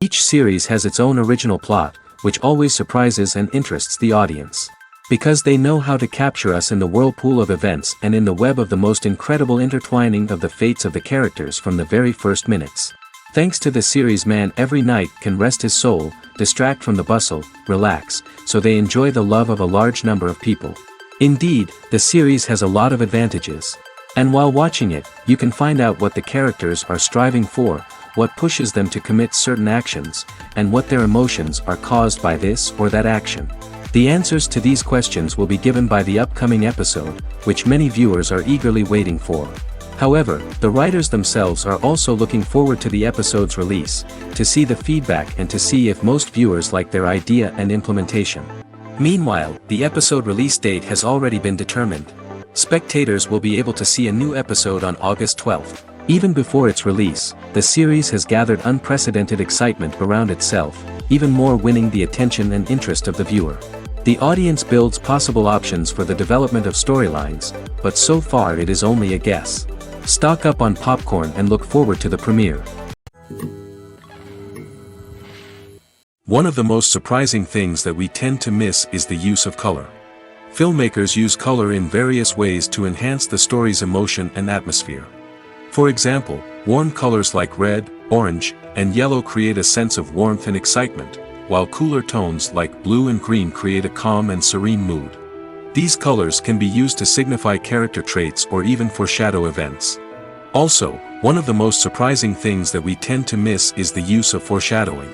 Each series has its own original plot, which always surprises and interests the audience. Because they know how to capture us in the whirlpool of events and in the web of the most incredible intertwining of the fates of the characters from the very first minutes. Thanks to the series, man every night can rest his soul, distract from the bustle, relax, so they enjoy the love of a large number of people. Indeed, the series has a lot of advantages. And while watching it, you can find out what the characters are striving for, what pushes them to commit certain actions, and what their emotions are caused by this or that action. The answers to these questions will be given by the upcoming episode, which many viewers are eagerly waiting for. However, the writers themselves are also looking forward to the episode's release, to see the feedback and to see if most viewers like their idea and implementation. Meanwhile, the episode release date has already been determined. Spectators will be able to see a new episode on August 12th. Even before its release, the series has gathered unprecedented excitement around itself, even more winning the attention and interest of the viewer. The audience builds possible options for the development of storylines, but so far it is only a guess. Stock up on popcorn and look forward to the premiere. One of the most surprising things that we tend to miss is the use of color. Filmmakers use color in various ways to enhance the story's emotion and atmosphere. For example, warm colors like red, orange, and yellow create a sense of warmth and excitement, while cooler tones like blue and green create a calm and serene mood. These colors can be used to signify character traits or even foreshadow events. Also, one of the most surprising things that we tend to miss is the use of foreshadowing.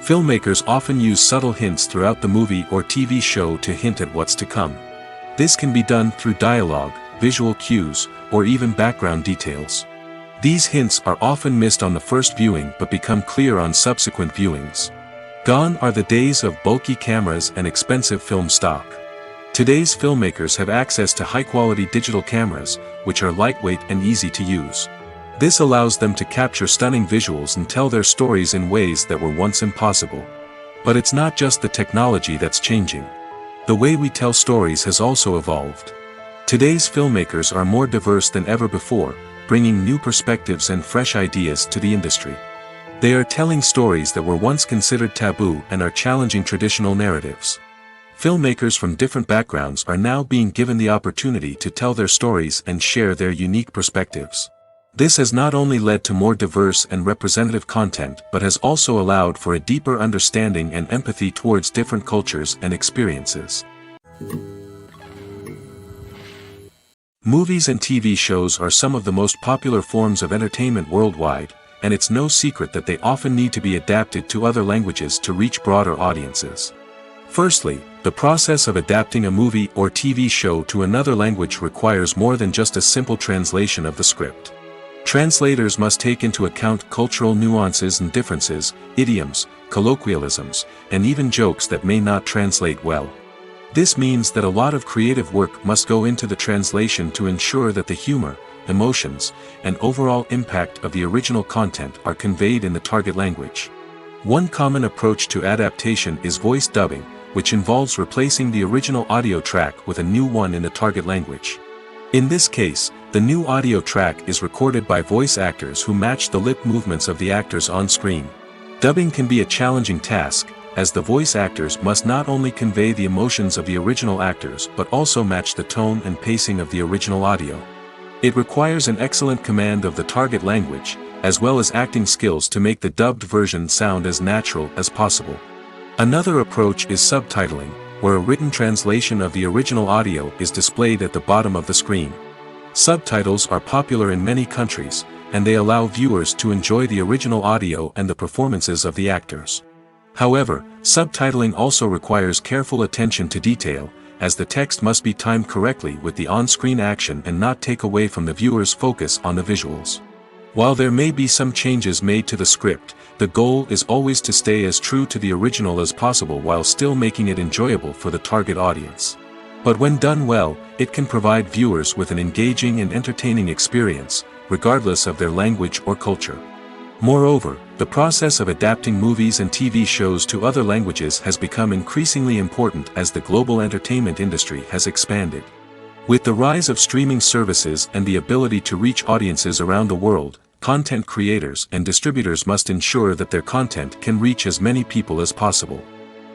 Filmmakers often use subtle hints throughout the movie or TV show to hint at what's to come. This can be done through dialogue, visual cues, or even background details. These hints are often missed on the first viewing but become clear on subsequent viewings. Gone are the days of bulky cameras and expensive film stock. Today's filmmakers have access to high-quality digital cameras, which are lightweight and easy to use. This allows them to capture stunning visuals and tell their stories in ways that were once impossible. But it's not just the technology that's changing. The way we tell stories has also evolved. Today's filmmakers are more diverse than ever before, bringing new perspectives and fresh ideas to the industry. They are telling stories that were once considered taboo and are challenging traditional narratives. Filmmakers from different backgrounds are now being given the opportunity to tell their stories and share their unique perspectives. This has not only led to more diverse and representative content but has also allowed for a deeper understanding and empathy towards different cultures and experiences. Movies and TV shows are some of the most popular forms of entertainment worldwide, and it's no secret that they often need to be adapted to other languages to reach broader audiences. Firstly, the process of adapting a movie or TV show to another language requires more than just a simple translation of the script. Translators must take into account cultural nuances and differences, idioms, colloquialisms, and even jokes that may not translate well. This means that a lot of creative work must go into the translation to ensure that the humor, emotions, and overall impact of the original content are conveyed in the target language. One common approach to adaptation is voice dubbing, which involves replacing the original audio track with a new one in the target language. In this case, the new audio track is recorded by voice actors who match the lip movements of the actors on screen. Dubbing can be a challenging task, as the voice actors must not only convey the emotions of the original actors but also match the tone and pacing of the original audio. It requires an excellent command of the target language, as well as acting skills to make the dubbed version sound as natural as possible. Another approach is subtitling, where a written translation of the original audio is displayed at the bottom of the screen. Subtitles are popular in many countries, and they allow viewers to enjoy the original audio and the performances of the actors. However, subtitling also requires careful attention to detail, as the text must be timed correctly with the on-screen action and not take away from the viewer's focus on the visuals. While there may be some changes made to the script, the goal is always to stay as true to the original as possible while still making it enjoyable for the target audience. But when done well, it can provide viewers with an engaging and entertaining experience, regardless of their language or culture. Moreover, the process of adapting movies and TV shows to other languages has become increasingly important as the global entertainment industry has expanded. With the rise of streaming services and the ability to reach audiences around the world, content creators and distributors must ensure that their content can reach as many people as possible.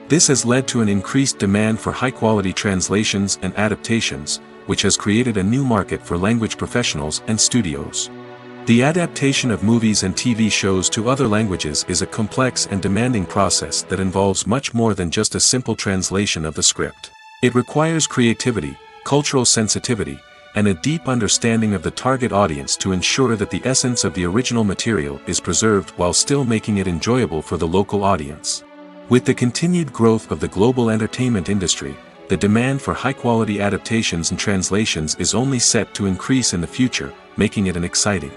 This has led to an increased demand for high-quality translations and adaptations, which has created a new market for language professionals and studios. The adaptation of movies and TV shows to other languages is a complex and demanding process that involves much more than just a simple translation of the script. It requires creativity, cultural sensitivity, and a deep understanding of the target audience to ensure that the essence of the original material is preserved while still making it enjoyable for the local audience. With the continued growth of the global entertainment industry, the demand for high-quality adaptations and translations is only set to increase in the future, making it an exciting.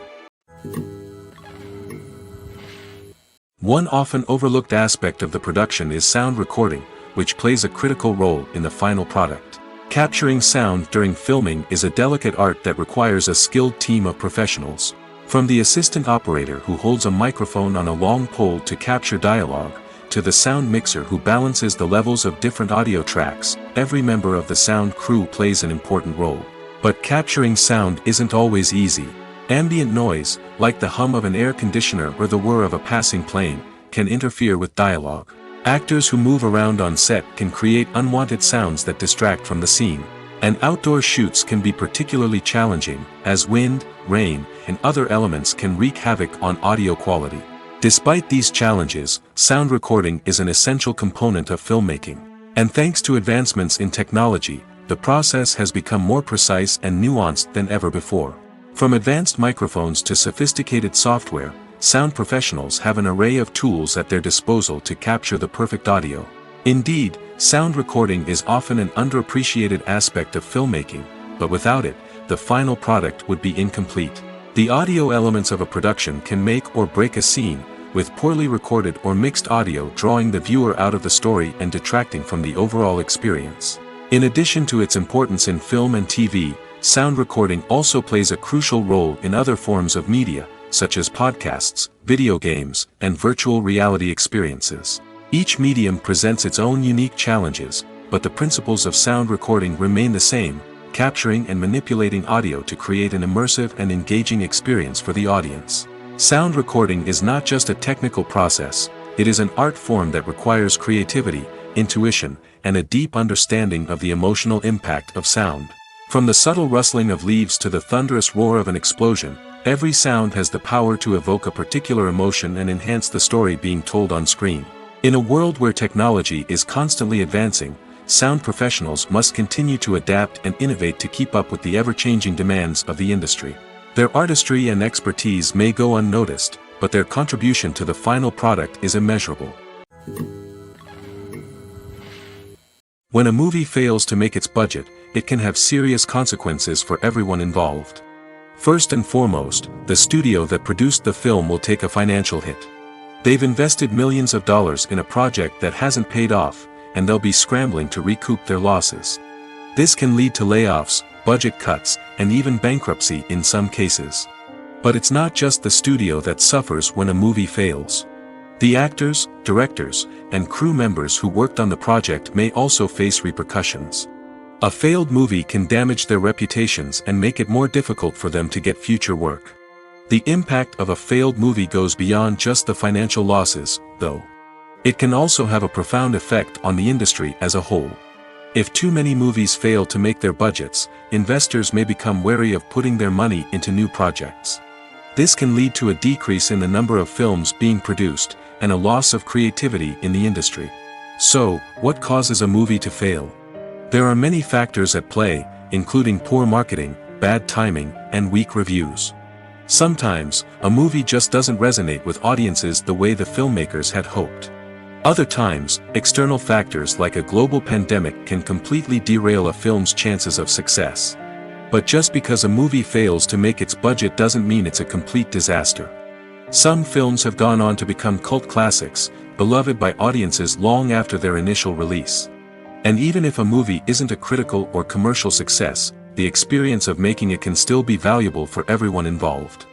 One often overlooked aspect of the production is sound recording, which plays a critical role in the final product. Capturing sound during filming is a delicate art that requires a skilled team of professionals. From the assistant operator who holds a microphone on a long pole to capture dialogue, to the sound mixer who balances the levels of different audio tracks, every member of the sound crew plays an important role. But capturing sound isn't always easy. Ambient noise, like the hum of an air conditioner or the whir of a passing plane, can interfere with dialogue. Actors who move around on set can create unwanted sounds that distract from the scene. And outdoor shoots can be particularly challenging, as wind, rain, and other elements can wreak havoc on audio quality. Despite these challenges, sound recording is an essential component of filmmaking. And thanks to advancements in technology, the process has become more precise and nuanced than ever before. From advanced microphones to sophisticated software, sound professionals have an array of tools at their disposal to capture the perfect audio. Indeed, sound recording is often an underappreciated aspect of filmmaking, but without it, the final product would be incomplete. The audio elements of a production can make or break a scene, with poorly recorded or mixed audio drawing the viewer out of the story and detracting from the overall experience. In addition to its importance in film and TV, sound recording also plays a crucial role in other forms of media, such as podcasts, video games, and virtual reality experiences. Each medium presents its own unique challenges, but the principles of sound recording remain the same, capturing and manipulating audio to create an immersive and engaging experience for the audience. Sound recording is not just a technical process, it is an art form that requires creativity, intuition, and a deep understanding of the emotional impact of sound. From the subtle rustling of leaves to the thunderous roar of an explosion, every sound has the power to evoke a particular emotion and enhance the story being told on screen. In a world where technology is constantly advancing, sound professionals must continue to adapt and innovate to keep up with the ever-changing demands of the industry. Their artistry and expertise may go unnoticed, but their contribution to the final product is immeasurable. When a movie fails to make its budget, it can have serious consequences for everyone involved. First and foremost, the studio that produced the film will take a financial hit. They've invested millions of dollars in a project that hasn't paid off, and they'll be scrambling to recoup their losses. This can lead to layoffs, budget cuts, and even bankruptcy in some cases. But it's not just the studio that suffers when a movie fails. The actors, directors, and crew members who worked on the project may also face repercussions. A failed movie can damage their reputations and make it more difficult for them to get future work. The impact of a failed movie goes beyond just the financial losses, though. It can also have a profound effect on the industry as a whole. If too many movies fail to make their budgets, investors may become wary of putting their money into new projects. This can lead to a decrease in the number of films being produced, and a loss of creativity in the industry. So, what causes a movie to fail? There are many factors at play, including poor marketing, bad timing, and weak reviews. Sometimes, a movie just doesn't resonate with audiences the way the filmmakers had hoped. Other times, external factors like a global pandemic can completely derail a film's chances of success. But just because a movie fails to make its budget doesn't mean it's a complete disaster. Some films have gone on to become cult classics, beloved by audiences long after their initial release. And even if a movie isn't a critical or commercial success, the experience of making it can still be valuable for everyone involved.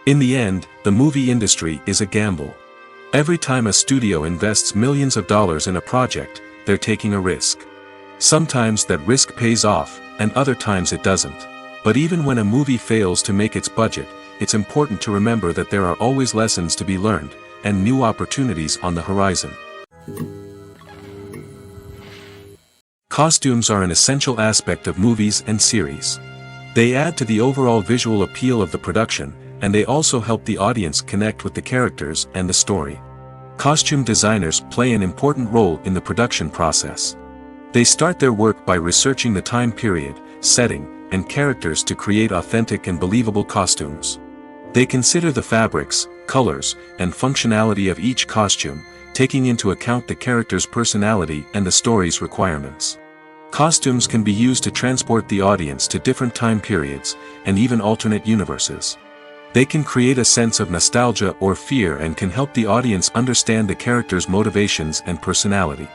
In the end, the movie industry is a gamble. Every time a studio invests millions of dollars in a project, they're taking a risk. Sometimes that risk pays off, and other times it doesn't. But even when a movie fails to make its budget, it's important to remember that there are always lessons to be learned, and new opportunities on the horizon. Costumes are an essential aspect of movies and series. They add to the overall visual appeal of the production, and they also help the audience connect with the characters and the story. Costume designers play an important role in the production process. They start their work by researching the time period, setting, and characters to create authentic and believable costumes. They consider the fabrics, colors, and functionality of each costume, taking into account the character's personality and the story's requirements. Costumes can be used to transport the audience to different time periods, and even alternate universes. They can create a sense of nostalgia or fear and can help the audience understand the character's motivations and personality.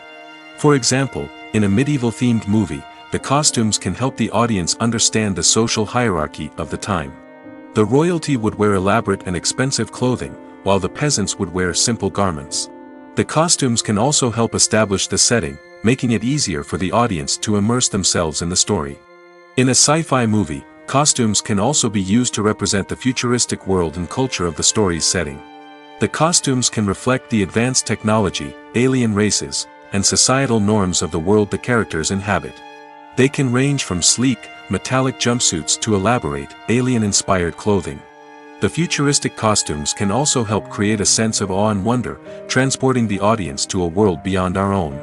For example, in a medieval-themed movie, the costumes can help the audience understand the social hierarchy of the time. The royalty would wear elaborate and expensive clothing, while the peasants would wear simple garments. The costumes can also help establish the setting, making it easier for the audience to immerse themselves in the story. In a sci-fi movie, costumes can also be used to represent the futuristic world and culture of the story's setting. The costumes can reflect the advanced technology, alien races, and societal norms of the world the characters inhabit. They can range from sleek, metallic jumpsuits to elaborate, alien-inspired clothing. The futuristic costumes can also help create a sense of awe and wonder, transporting the audience to a world beyond our own.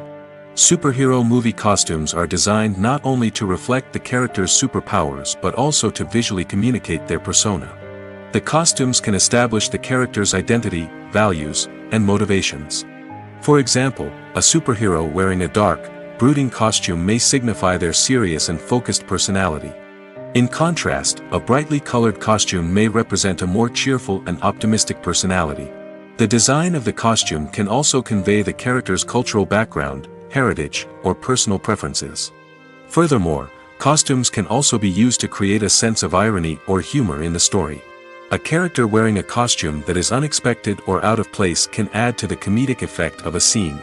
Superhero movie costumes are designed not only to reflect the character's superpowers but also to visually communicate their persona. The costumes can establish the character's identity, values, and motivations. For example, a superhero wearing a dark, brooding costume may signify their serious and focused personality. In contrast, a brightly colored costume may represent a more cheerful and optimistic personality. The design of the costume can also convey the character's cultural background, heritage, or personal preferences. Furthermore, costumes can also be used to create a sense of irony or humor in the story. A character wearing a costume that is unexpected or out of place can add to the comedic effect of a scene.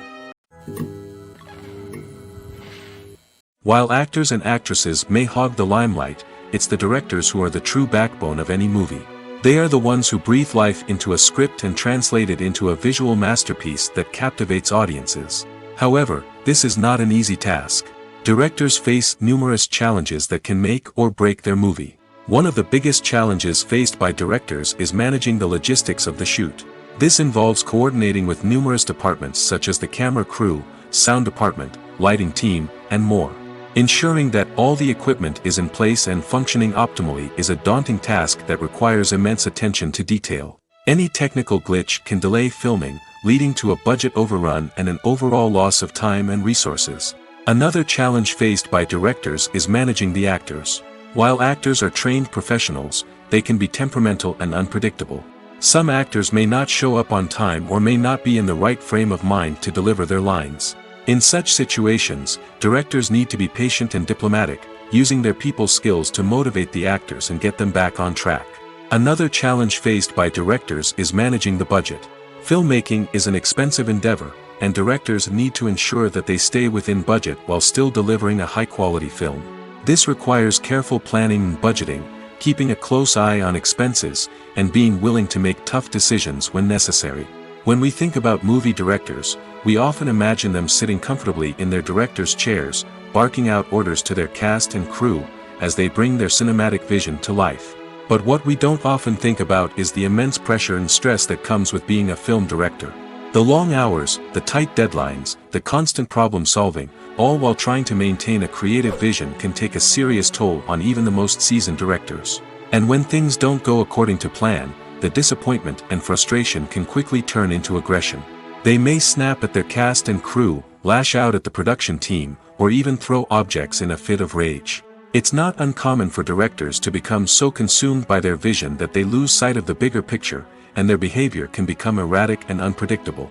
While actors and actresses may hog the limelight, it's the directors who are the true backbone of any movie. They are the ones who breathe life into a script and translate it into a visual masterpiece that captivates audiences. However, this is not an easy task. Directors face numerous challenges that can make or break their movie. One of the biggest challenges faced by directors is managing the logistics of the shoot. This involves coordinating with numerous departments such as the camera crew, sound department, lighting team, and more. Ensuring that all the equipment is in place and functioning optimally is a daunting task that requires immense attention to detail. Any technical glitch can delay filming, leading to a budget overrun and an overall loss of time and resources. Another challenge faced by directors is managing the actors. While actors are trained professionals, they can be temperamental and unpredictable. Some actors may not show up on time or may not be in the right frame of mind to deliver their lines. In such situations, directors need to be patient and diplomatic, using their people skills to motivate the actors and get them back on track. Another challenge faced by directors is managing the budget. Filmmaking is an expensive endeavor, and directors need to ensure that they stay within budget while still delivering a high-quality film. This requires careful planning and budgeting, keeping a close eye on expenses, and being willing to make tough decisions when necessary. When we think about movie directors, we often imagine them sitting comfortably in their director's chairs, barking out orders to their cast and crew, as they bring their cinematic vision to life. But what we don't often think about is the immense pressure and stress that comes with being a film director. The long hours, the tight deadlines, the constant problem solving, all while trying to maintain a creative vision can take a serious toll on even the most seasoned directors. And when things don't go according to plan, the disappointment and frustration can quickly turn into aggression. They may snap at their cast and crew, lash out at the production team, or even throw objects in a fit of rage. It's not uncommon for directors to become so consumed by their vision that they lose sight of the bigger picture, and their behavior can become erratic and unpredictable.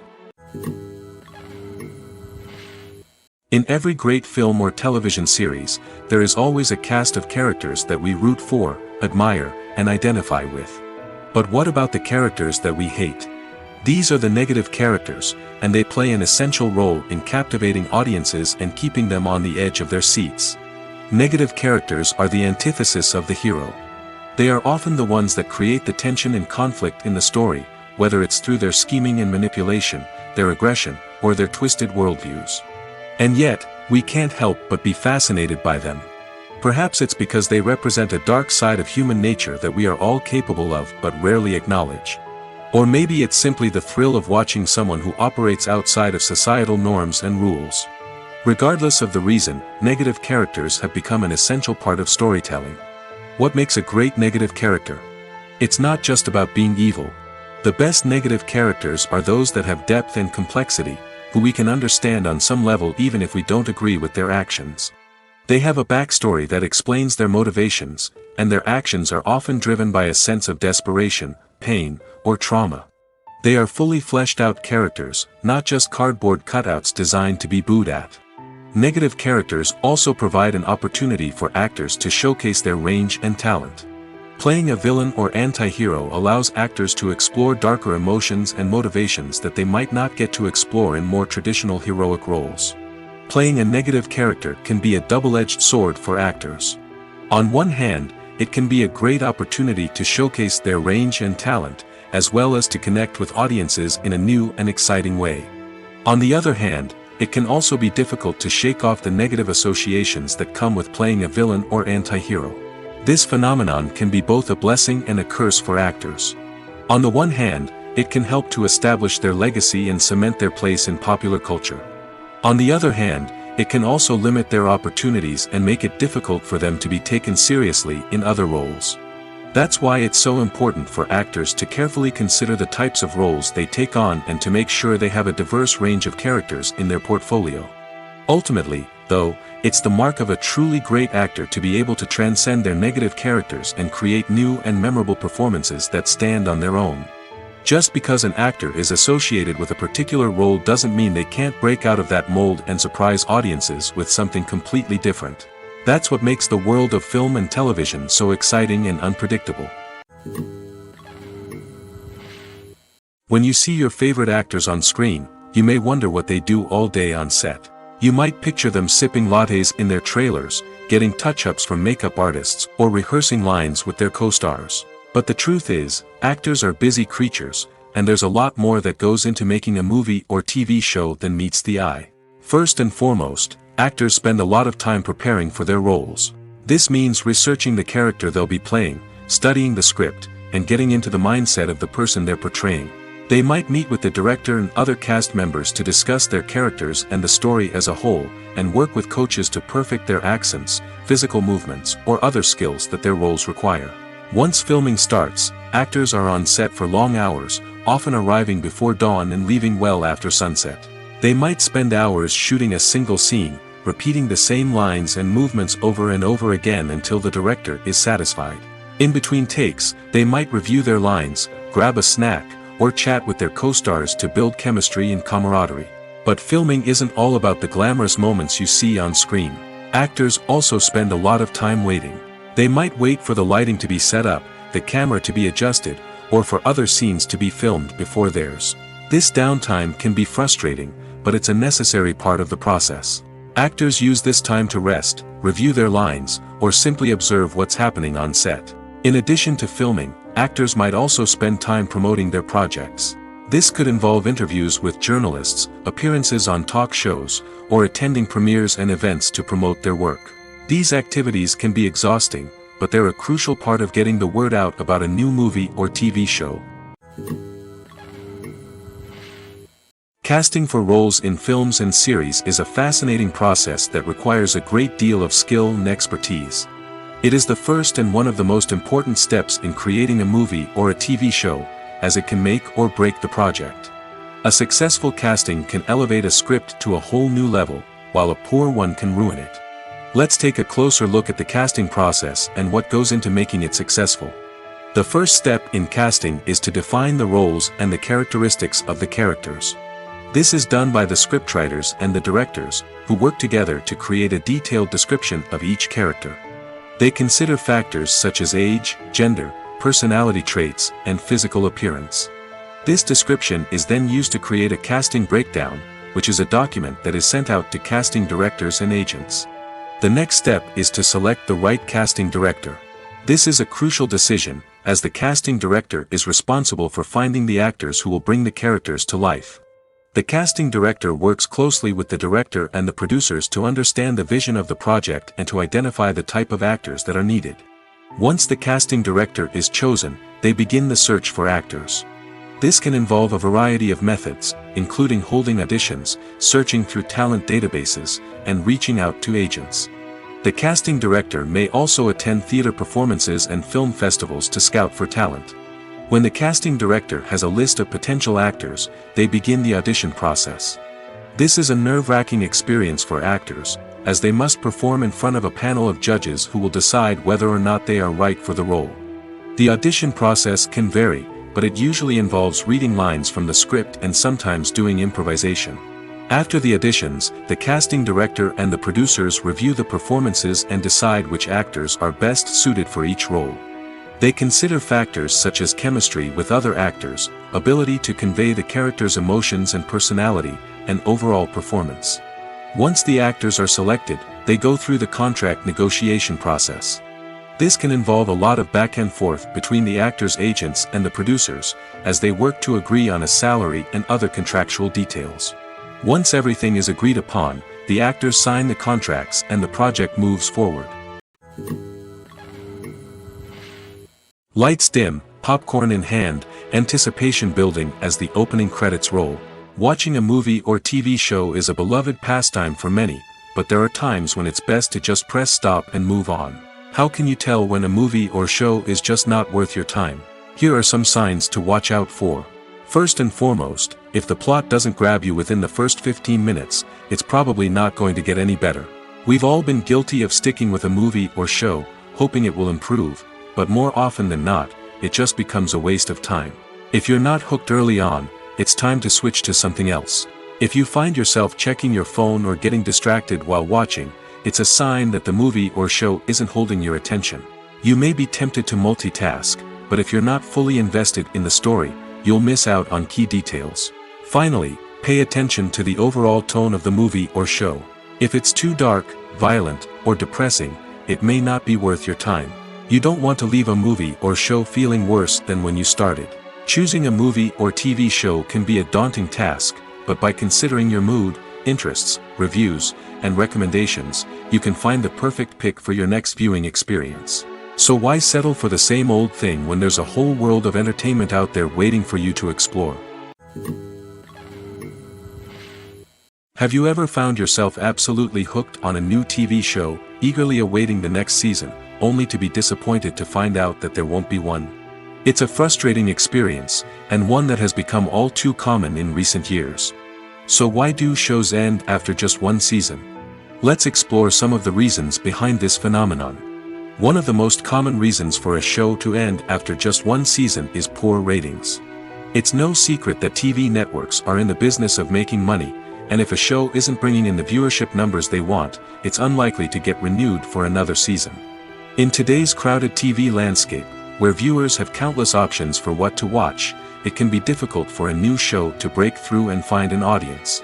In every great film or television series, there is always a cast of characters that we root for, admire, and identify with. But what about the characters that we hate? These are the negative characters, and they play an essential role in captivating audiences and keeping them on the edge of their seats. Negative characters are the antithesis of the hero. They are often the ones that create the tension and conflict in the story, whether it's through their scheming and manipulation, their aggression, or their twisted worldviews. And yet, we can't help but be fascinated by them. Perhaps it's because they represent a dark side of human nature that we are all capable of but rarely acknowledge. Or maybe it's simply the thrill of watching someone who operates outside of societal norms and rules. Regardless of the reason, negative characters have become an essential part of storytelling. What makes a great negative character? It's not just about being evil. The best negative characters are those that have depth and complexity, who we can understand on some level even if we don't agree with their actions. They have a backstory that explains their motivations, and their actions are often driven by a sense of desperation, pain, or trauma. They are fully fleshed out characters, not just cardboard cutouts designed to be booed at. Negative characters also provide an opportunity for actors to showcase their range and talent. Playing a villain or anti-hero allows actors to explore darker emotions and motivations that they might not get to explore in more traditional heroic roles. Playing a negative character can be a double-edged sword for actors. On one hand, it can be a great opportunity to showcase their range and talent, as well as to connect with audiences in a new and exciting way. On the other hand, it can also be difficult to shake off the negative associations that come with playing a villain or anti-hero. This phenomenon can be both a blessing and a curse for actors. On the one hand, it can help to establish their legacy and cement their place in popular culture. On the other hand, it can also limit their opportunities and make it difficult for them to be taken seriously in other roles. That's why it's so important for actors to carefully consider the types of roles they take on and to make sure they have a diverse range of characters in their portfolio. Ultimately, though, it's the mark of a truly great actor to be able to transcend their negative characters and create new and memorable performances that stand on their own. Just because an actor is associated with a particular role doesn't mean they can't break out of that mold and surprise audiences with something completely different. That's what makes the world of film and television so exciting and unpredictable. When you see your favorite actors on screen, you may wonder what they do all day on set. You might picture them sipping lattes in their trailers, getting touch-ups from makeup artists, or rehearsing lines with their co-stars. But the truth is, actors are busy creatures, and there's a lot more that goes into making a movie or TV show than meets the eye. First and foremost, actors spend a lot of time preparing for their roles. This means researching the character they'll be playing, studying the script, and getting into the mindset of the person they're portraying. They might meet with the director and other cast members to discuss their characters and the story as a whole, and work with coaches to perfect their accents, physical movements, or other skills that their roles require. Once filming starts, actors are on set for long hours, often arriving before dawn and leaving well after sunset. They might spend hours shooting a single scene, repeating the same lines and movements over and over again until the director is satisfied. In between takes, they might review their lines, grab a snack, or chat with their co-stars to build chemistry and camaraderie. But filming isn't all about the glamorous moments you see on screen. Actors also spend a lot of time waiting. They might wait for the lighting to be set up, the camera to be adjusted, or for other scenes to be filmed before theirs. This downtime can be frustrating, but it's a necessary part of the process. Actors use this time to rest, review their lines, or simply observe what's happening on set. In addition to filming, actors might also spend time promoting their projects. This could involve interviews with journalists, appearances on talk shows, or attending premieres and events to promote their work. These activities can be exhausting, but they're a crucial part of getting the word out about a new movie or TV show. Casting for roles in films and series is a fascinating process that requires a great deal of skill and expertise. It is the first and one of the most important steps in creating a movie or a TV show, as it can make or break the project. A successful casting can elevate a script to a whole new level, while a poor one can ruin it. Let's take a closer look at the casting process and what goes into making it successful. The first step in casting is to define the roles and the characteristics of the characters. This is done by the scriptwriters and the directors, who work together to create a detailed description of each character. They consider factors such as age, gender, personality traits, and physical appearance. This description is then used to create a casting breakdown, which is a document that is sent out to casting directors and agents. The next step is to select the right casting director. This is a crucial decision, as the casting director is responsible for finding the actors who will bring the characters to life. The casting director works closely with the director and the producers to understand the vision of the project and to identify the type of actors that are needed. Once the casting director is chosen, they begin the search for actors. This can involve a variety of methods, including holding auditions, searching through talent databases, and reaching out to agents. The casting director may also attend theater performances and film festivals to scout for talent. When the casting director has a list of potential actors, they begin the audition process. This is a nerve-wracking experience for actors, as they must perform in front of a panel of judges who will decide whether or not they are right for the role. The audition process can vary, but it usually involves reading lines from the script and sometimes doing improvisation. After the auditions, the casting director and the producers review the performances and decide which actors are best suited for each role. They consider factors such as chemistry with other actors, ability to convey the character's emotions and personality, and overall performance. Once the actors are selected, they go through the contract negotiation process. This can involve a lot of back and forth between the actors' agents and the producers, as they work to agree on a salary and other contractual details. Once everything is agreed upon, the actors sign the contracts and the project moves forward. Lights dim, popcorn in hand, anticipation building as the opening credits roll. Watching a movie or TV show is a beloved pastime for many, but there are times when it's best to just press stop and move on. How can you tell when a movie or show is just not worth your time? Here are some signs to watch out for. First and foremost, if the plot doesn't grab you within the first 15 minutes, it's probably not going to get any better. We've all been guilty of sticking with a movie or show, hoping it will improve, but more often than not, it just becomes a waste of time. If you're not hooked early on, it's time to switch to something else. If you find yourself checking your phone or getting distracted while watching, it's a sign that the movie or show isn't holding your attention. You may be tempted to multitask, but if you're not fully invested in the story, you'll miss out on key details. Finally, pay attention to the overall tone of the movie or show. If it's too dark, violent, or depressing, it may not be worth your time. You don't want to leave a movie or show feeling worse than when you started. Choosing a movie or TV show can be a daunting task, but by considering your mood, interests, reviews, and recommendations, you can find the perfect pick for your next viewing experience. So why settle for the same old thing when there's a whole world of entertainment out there waiting for you to explore? Have you ever found yourself absolutely hooked on a new TV show, eagerly awaiting the next season, only to be disappointed to find out that there won't be one? It's a frustrating experience, and one that has become all too common in recent years. So why do shows end after just one season? Let's explore some of the reasons behind this phenomenon. One of the most common reasons for a show to end after just one season is poor ratings. It's no secret that TV networks are in the business of making money, and if a show isn't bringing in the viewership numbers they want, it's unlikely to get renewed for another season. In today's crowded TV landscape, where viewers have countless options for what to watch, it can be difficult for a new show to break through and find an audience.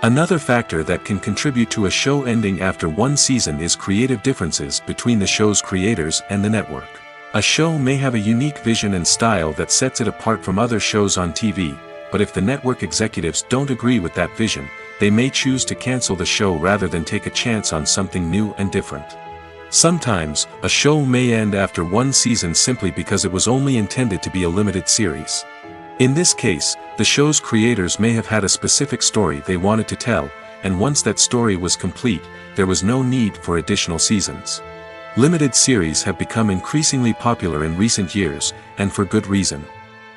Another factor that can contribute to a show ending after one season is creative differences between the show's creators and the network. A show may have a unique vision and style that sets it apart from other shows on TV, but if the network executives don't agree with that vision, they may choose to cancel the show rather than take a chance on something new and different. Sometimes, a show may end after one season simply because it was only intended to be a limited series. In this case, the show's creators may have had a specific story they wanted to tell, and once that story was complete, there was no need for additional seasons. Limited series have become increasingly popular in recent years, and for good reason.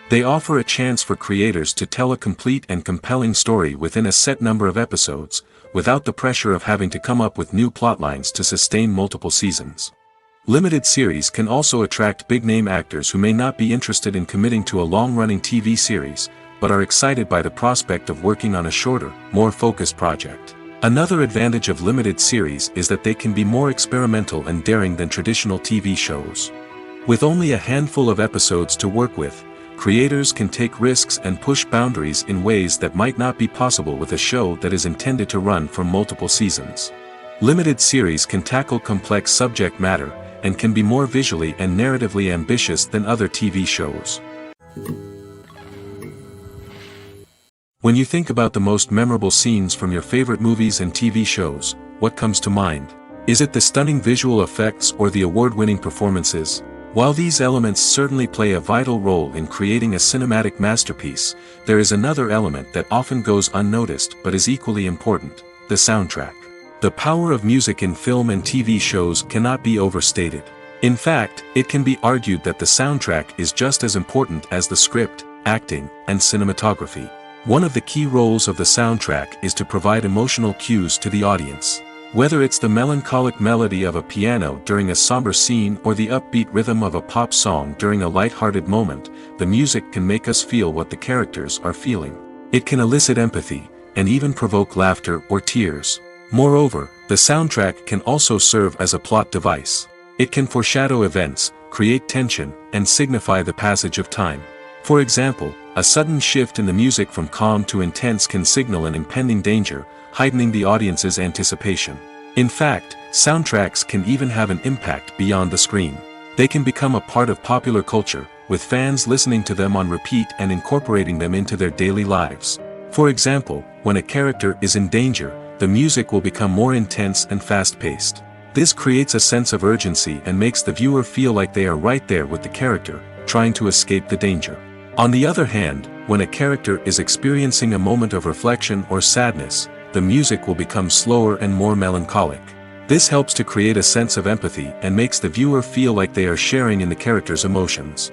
They offer a chance for creators to tell a complete and compelling story within a set number of episodes, without the pressure of having to come up with new plotlines to sustain multiple seasons. Limited series can also attract big-name actors who may not be interested in committing to a long-running TV series, but are excited by the prospect of working on a shorter, more focused project. Another advantage of limited series is that they can be more experimental and daring than traditional TV shows. With only a handful of episodes to work with, creators can take risks and push boundaries in ways that might not be possible with a show that is intended to run for multiple seasons. Limited series can tackle complex subject matter, and can be more visually and narratively ambitious than other TV shows. When you think about the most memorable scenes from your favorite movies and TV shows, what comes to mind? Is it the stunning visual effects or the award-winning performances? While these elements certainly play a vital role in creating a cinematic masterpiece, there is another element that often goes unnoticed but is equally important: the soundtrack. The power of music in film and TV shows cannot be overstated. In fact, it can be argued that the soundtrack is just as important as the script, acting, and cinematography. One of the key roles of the soundtrack is to provide emotional cues to the audience. Whether it's the melancholic melody of a piano during a somber scene or the upbeat rhythm of a pop song during a light-hearted moment, the music can make us feel what the characters are feeling. It can elicit empathy, and even provoke laughter or tears. Moreover, the soundtrack can also serve as a plot device. It can foreshadow events, create tension, and signify the passage of time. For example, a sudden shift in the music from calm to intense can signal an impending danger, heightening the audience's anticipation. In fact, soundtracks can even have an impact beyond the screen. They can become a part of popular culture, with fans listening to them on repeat and incorporating them into their daily lives. For example, when a character is in danger, the music will become more intense and fast-paced. This creates a sense of urgency and makes the viewer feel like they are right there with the character, trying to escape the danger. On the other hand, when a character is experiencing a moment of reflection or sadness, the music will become slower and more melancholic. This helps to create a sense of empathy and makes the viewer feel like they are sharing in the character's emotions.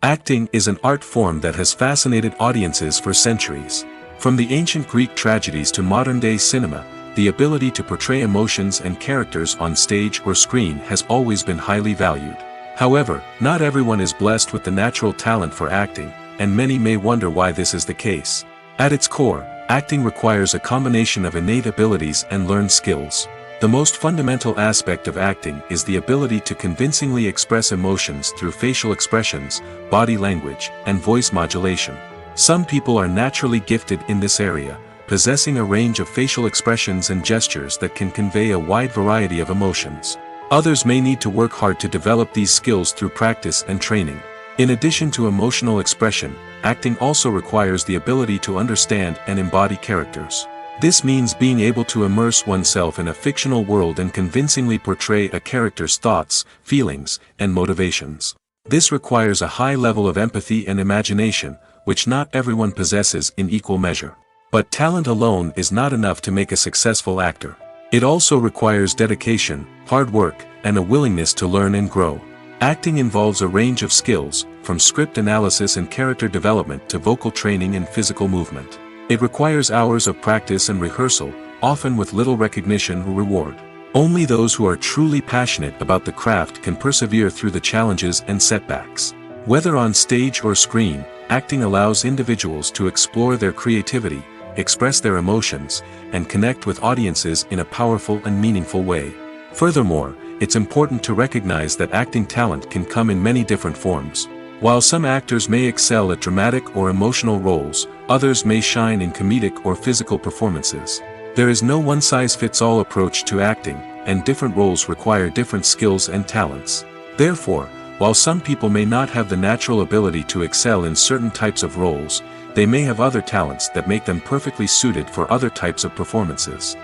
Acting is an art form that has fascinated audiences for centuries. From the ancient Greek tragedies to modern-day cinema, the ability to portray emotions and characters on stage or screen has always been highly valued. However, not everyone is blessed with the natural talent for acting, and many may wonder why this is the case. At its core, acting requires a combination of innate abilities and learned skills. The most fundamental aspect of acting is the ability to convincingly express emotions through facial expressions, body language, and voice modulation. Some people are naturally gifted in this area, possessing a range of facial expressions and gestures that can convey a wide variety of emotions. Others may need to work hard to develop these skills through practice and training. In addition to emotional expression, acting also requires the ability to understand and embody characters. This means being able to immerse oneself in a fictional world and convincingly portray a character's thoughts, feelings, and motivations. This requires a high level of empathy and imagination, which not everyone possesses in equal measure. But talent alone is not enough to make a successful actor. It also requires dedication, hard work, and a willingness to learn and grow. Acting involves a range of skills, from script analysis and character development to vocal training and physical movement. It requires hours of practice and rehearsal, often with little recognition or reward. Only those who are truly passionate about the craft can persevere through the challenges and setbacks. Whether on stage or screen, acting allows individuals to explore their creativity, express their emotions, and connect with audiences in a powerful and meaningful way. Furthermore, it's important to recognize that acting talent can come in many different forms. While some actors may excel at dramatic or emotional roles, others may shine in comedic or physical performances. There is no one-size-fits-all approach to acting, and different roles require different skills and talents. Therefore, while some people may not have the natural ability to excel in certain types of roles, they may have other talents that make them perfectly suited for other types of performances.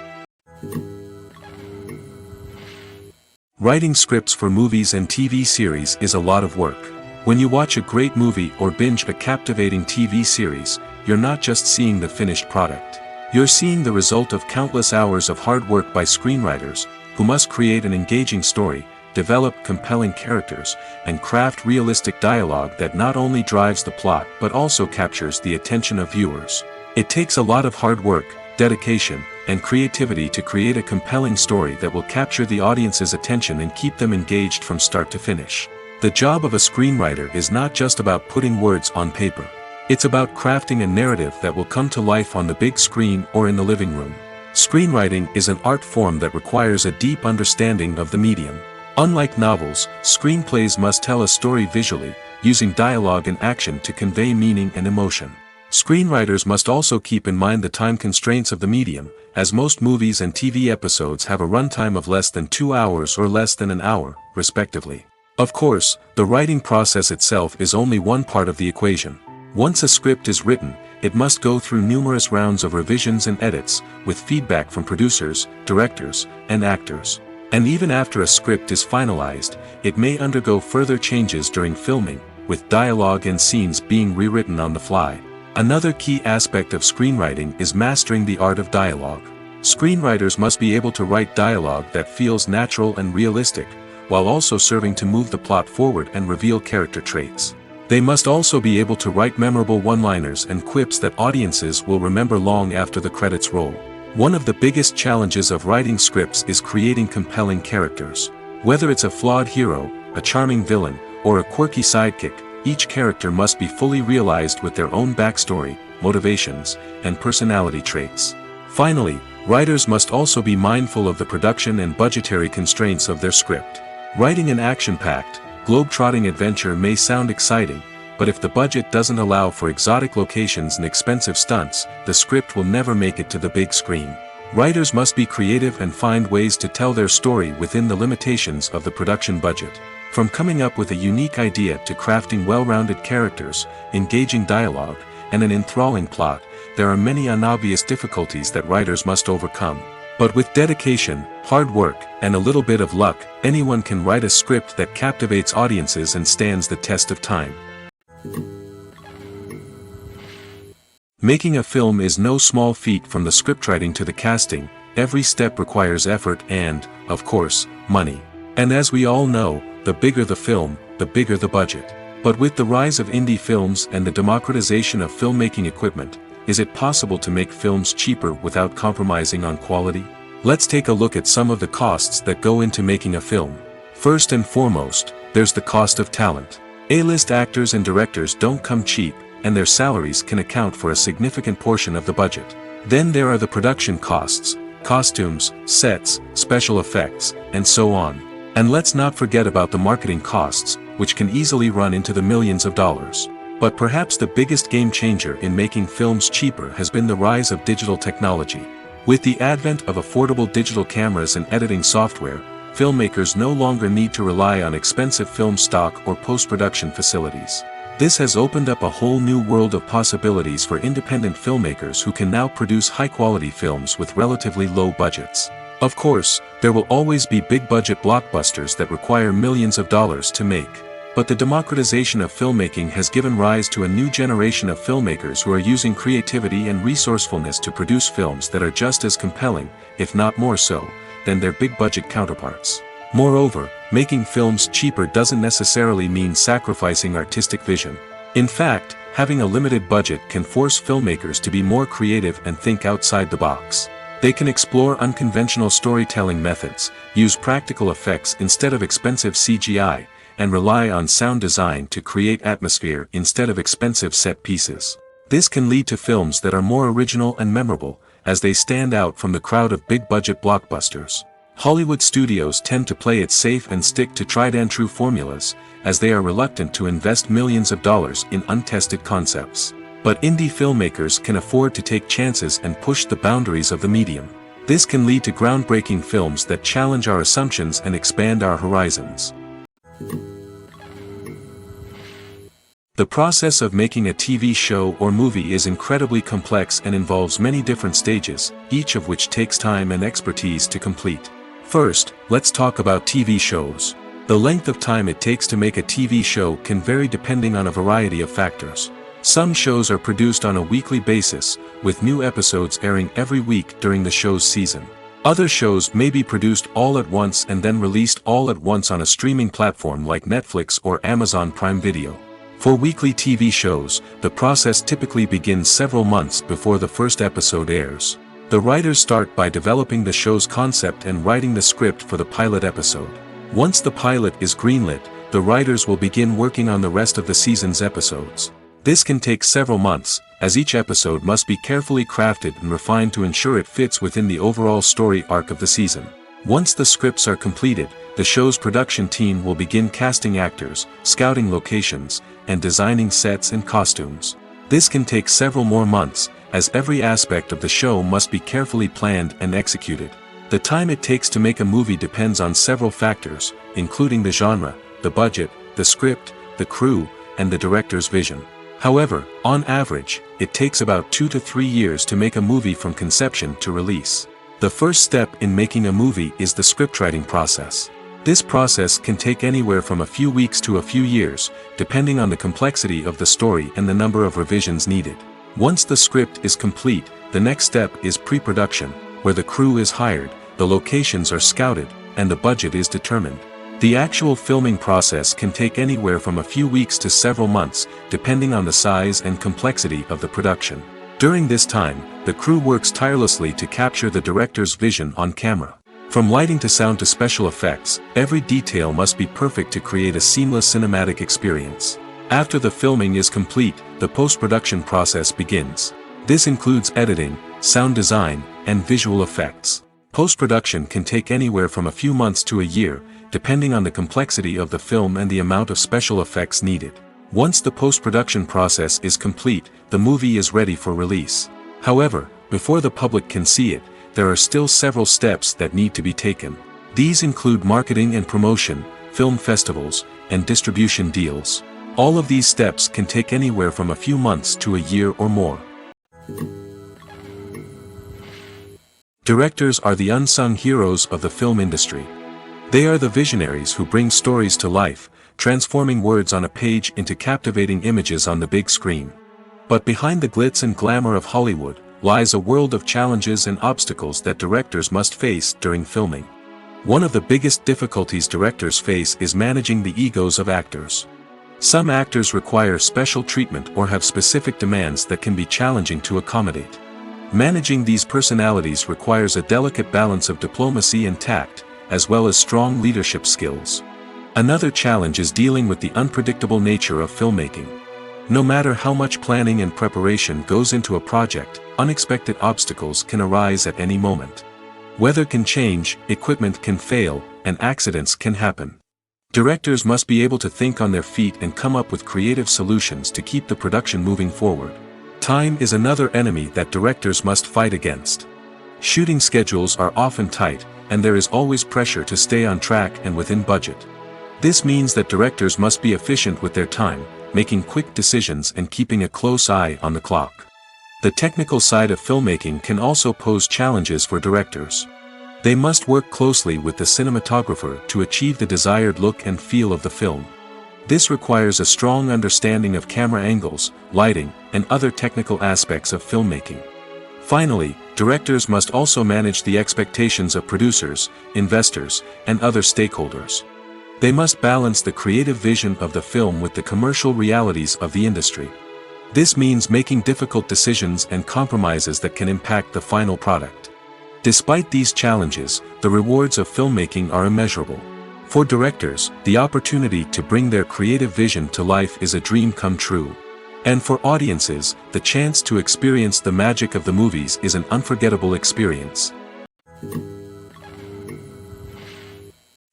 Writing scripts for movies and TV series is a lot of work. When you watch a great movie or binge a captivating TV series, you're not just seeing the finished product. You're seeing the result of countless hours of hard work by screenwriters, who must create an engaging story, develop compelling characters, and craft realistic dialogue that not only drives the plot but also captures the attention of viewers. It takes a lot of hard work, dedication, and creativity to create a compelling story that will capture the audience's attention and keep them engaged from start to finish. The job of a screenwriter is not just about putting words on paper. It's about crafting a narrative that will come to life on the big screen or in the living room. Screenwriting is an art form that requires a deep understanding of the medium. Unlike novels, screenplays must tell a story visually, using dialogue and action to convey meaning and emotion. Screenwriters must also keep in mind the time constraints of the medium, as most movies and TV episodes have a runtime of less than 2 hours or less than an hour, respectively. Of course, the writing process itself is only one part of the equation. Once a script is written, it must go through numerous rounds of revisions and edits, with feedback from producers, directors, and actors. And even after a script is finalized, it may undergo further changes during filming, with dialogue and scenes being rewritten on the fly. Another key aspect of screenwriting is mastering the art of dialogue. Screenwriters must be able to write dialogue that feels natural and realistic, while also serving to move the plot forward and reveal character traits. They must also be able to write memorable one-liners and quips that audiences will remember long after the credits roll. One of the biggest challenges of writing scripts is creating compelling characters. Whether it's a flawed hero, a charming villain, or a quirky sidekick, each character must be fully realized with their own backstory, motivations, and personality traits. Finally, writers must also be mindful of the production and budgetary constraints of their script. Writing an action-packed, globe-trotting adventure may sound exciting, but if the budget doesn't allow for exotic locations and expensive stunts, the script will never make it to the big screen. Writers must be creative and find ways to tell their story within the limitations of the production budget. From coming up with a unique idea to crafting well-rounded characters, engaging dialogue, and an enthralling plot, there are many unobvious difficulties that writers must overcome. But with dedication, hard work, and a little bit of luck, anyone can write a script that captivates audiences and stands the test of time. Making a film is no small feat. From the scriptwriting to the casting, every step requires effort and, of course, money. And as we all know, the bigger the film, the bigger the budget. But with the rise of indie films and the democratization of filmmaking equipment, is it possible to make films cheaper without compromising on quality? Let's take a look at some of the costs that go into making a film. First and foremost, there's the cost of talent. A-list actors and directors don't come cheap, and their salaries can account for a significant portion of the budget. Then there are the production costs, costumes, sets, special effects, and so on. And let's not forget about the marketing costs, which can easily run into the millions of dollars. But perhaps the biggest game changer in making films cheaper has been the rise of digital technology. With the advent of affordable digital cameras and editing software, filmmakers no longer need to rely on expensive film stock or post-production facilities. This has opened up a whole new world of possibilities for independent filmmakers who can now produce high-quality films with relatively low budgets. Of course, there will always be big-budget blockbusters that require millions of dollars to make. But the democratization of filmmaking has given rise to a new generation of filmmakers who are using creativity and resourcefulness to produce films that are just as compelling, if not more so, than their big-budget counterparts. Moreover, making films cheaper doesn't necessarily mean sacrificing artistic vision. In fact, having a limited budget can force filmmakers to be more creative and think outside the box. They can explore unconventional storytelling methods, use practical effects instead of expensive CGI, and rely on sound design to create atmosphere instead of expensive set pieces. This can lead to films that are more original and memorable, as they stand out from the crowd of big-budget blockbusters. Hollywood studios tend to play it safe and stick to tried-and-true formulas, as they are reluctant to invest millions of dollars in untested concepts. But indie filmmakers can afford to take chances and push the boundaries of the medium. This can lead to groundbreaking films that challenge our assumptions and expand our horizons. The process of making a TV show or movie is incredibly complex and involves many different stages, each of which takes time and expertise to complete. First, let's talk about TV shows. The length of time it takes to make a TV show can vary depending on a variety of factors. Some shows are produced on a weekly basis, with new episodes airing every week during the show's season. Other shows may be produced all at once and then released all at once on a streaming platform like Netflix or Amazon Prime Video. For weekly TV shows, the process typically begins several months before the first episode airs. The writers start by developing the show's concept and writing the script for the pilot episode. Once the pilot is greenlit, the writers will begin working on the rest of the season's episodes. This can take several months, as each episode must be carefully crafted and refined to ensure it fits within the overall story arc of the season. Once the scripts are completed, the show's production team will begin casting actors, scouting locations, and designing sets and costumes. This can take several more months, as every aspect of the show must be carefully planned and executed. The time it takes to make a movie depends on several factors, including the genre, the budget, the script, the crew, and the director's vision. However, on average, it takes about 2 to 3 years to make a movie from conception to release. The first step in making a movie is the scriptwriting process. This process can take anywhere from a few weeks to a few years, depending on the complexity of the story and the number of revisions needed. Once the script is complete, the next step is pre-production, where the crew is hired, the locations are scouted, and the budget is determined. The actual filming process can take anywhere from a few weeks to several months, depending on the size and complexity of the production. During this time, the crew works tirelessly to capture the director's vision on camera. From lighting to sound to special effects, every detail must be perfect to create a seamless cinematic experience. After the filming is complete, the post-production process begins. This includes editing, sound design, and visual effects. Post-production can take anywhere from a few months to a year, depending on the complexity of the film and the amount of special effects needed. Once the post-production process is complete, the movie is ready for release. However, before the public can see it, there are still several steps that need to be taken. These include marketing and promotion, film festivals, and distribution deals. All of these steps can take anywhere from a few months to a year or more. Directors are the unsung heroes of the film industry. They are the visionaries who bring stories to life, transforming words on a page into captivating images on the big screen. But behind the glitz and glamour of Hollywood, lies a world of challenges and obstacles that directors must face during filming. One of the biggest difficulties directors face is managing the egos of actors. Some actors require special treatment or have specific demands that can be challenging to accommodate. Managing these personalities requires a delicate balance of diplomacy and tact, as well as strong leadership skills. Another challenge is dealing with the unpredictable nature of filmmaking. No matter how much planning and preparation goes into a project, unexpected obstacles can arise at any moment. Weather can change, equipment can fail, and accidents can happen. Directors must be able to think on their feet and come up with creative solutions to keep the production moving forward. Time is another enemy that directors must fight against. Shooting schedules are often tight, and there is always pressure to stay on track and within budget. This means that directors must be efficient with their time, making quick decisions and keeping a close eye on the clock. The technical side of filmmaking can also pose challenges for directors. They must work closely with the cinematographer to achieve the desired look and feel of the film. This requires a strong understanding of camera angles, lighting, and other technical aspects of filmmaking. Finally, directors must also manage the expectations of producers, investors, and other stakeholders. They must balance the creative vision of the film with the commercial realities of the industry. This means making difficult decisions and compromises that can impact the final product. Despite these challenges, the rewards of filmmaking are immeasurable. For directors, the opportunity to bring their creative vision to life is a dream come true. And for audiences, the chance to experience the magic of the movies is an unforgettable experience.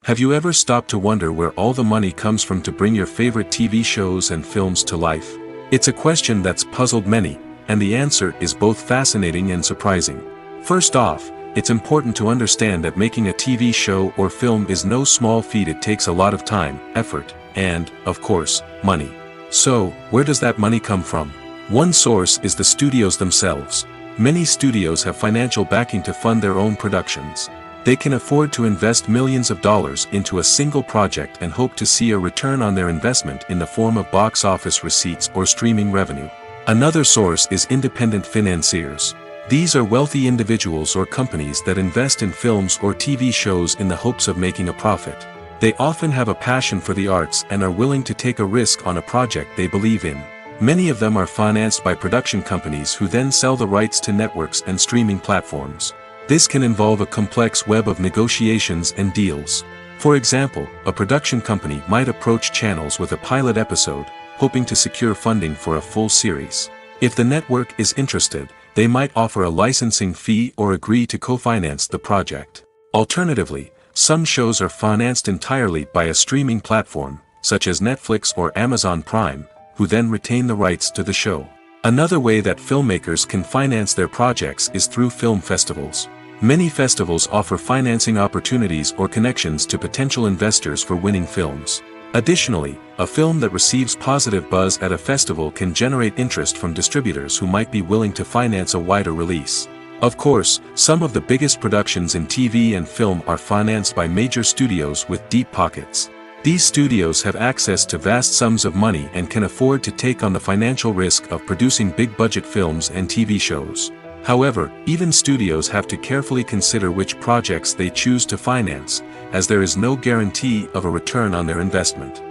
Have you ever stopped to wonder where all the money comes from to bring your favorite TV shows and films to life? It's a question that's puzzled many, and the answer is both fascinating and surprising. First off, it's important to understand that making a TV show or film is no small feat. It takes a lot of time, effort, and, of course, money. So, where does that money come from? One source is the studios themselves. Many studios have financial backing to fund their own productions. They can afford to invest millions of dollars into a single project and hope to see a return on their investment in the form of box office receipts or streaming revenue. Another source is independent financiers. These are wealthy individuals or companies that invest in films or TV shows in the hopes of making a profit. They often have a passion for the arts and are willing to take a risk on a project they believe in. Many of them are financed by production companies who then sell the rights to networks and streaming platforms. This can involve a complex web of negotiations and deals. For example, a production company might approach channels with a pilot episode, hoping to secure funding for a full series. If the network is interested, they might offer a licensing fee or agree to co-finance the project. Alternatively, some shows are financed entirely by a streaming platform, such as Netflix or Amazon Prime, who then retain the rights to the show. Another way that filmmakers can finance their projects is through film festivals. Many festivals offer financing opportunities or connections to potential investors for winning films. Additionally, a film that receives positive buzz at a festival can generate interest from distributors who might be willing to finance a wider release. Of course, some of the biggest productions in TV and film are financed by major studios with deep pockets. These studios have access to vast sums of money and can afford to take on the financial risk of producing big-budget films and TV shows. However, even studios have to carefully consider which projects they choose to finance, as there is no guarantee of a return on their investment.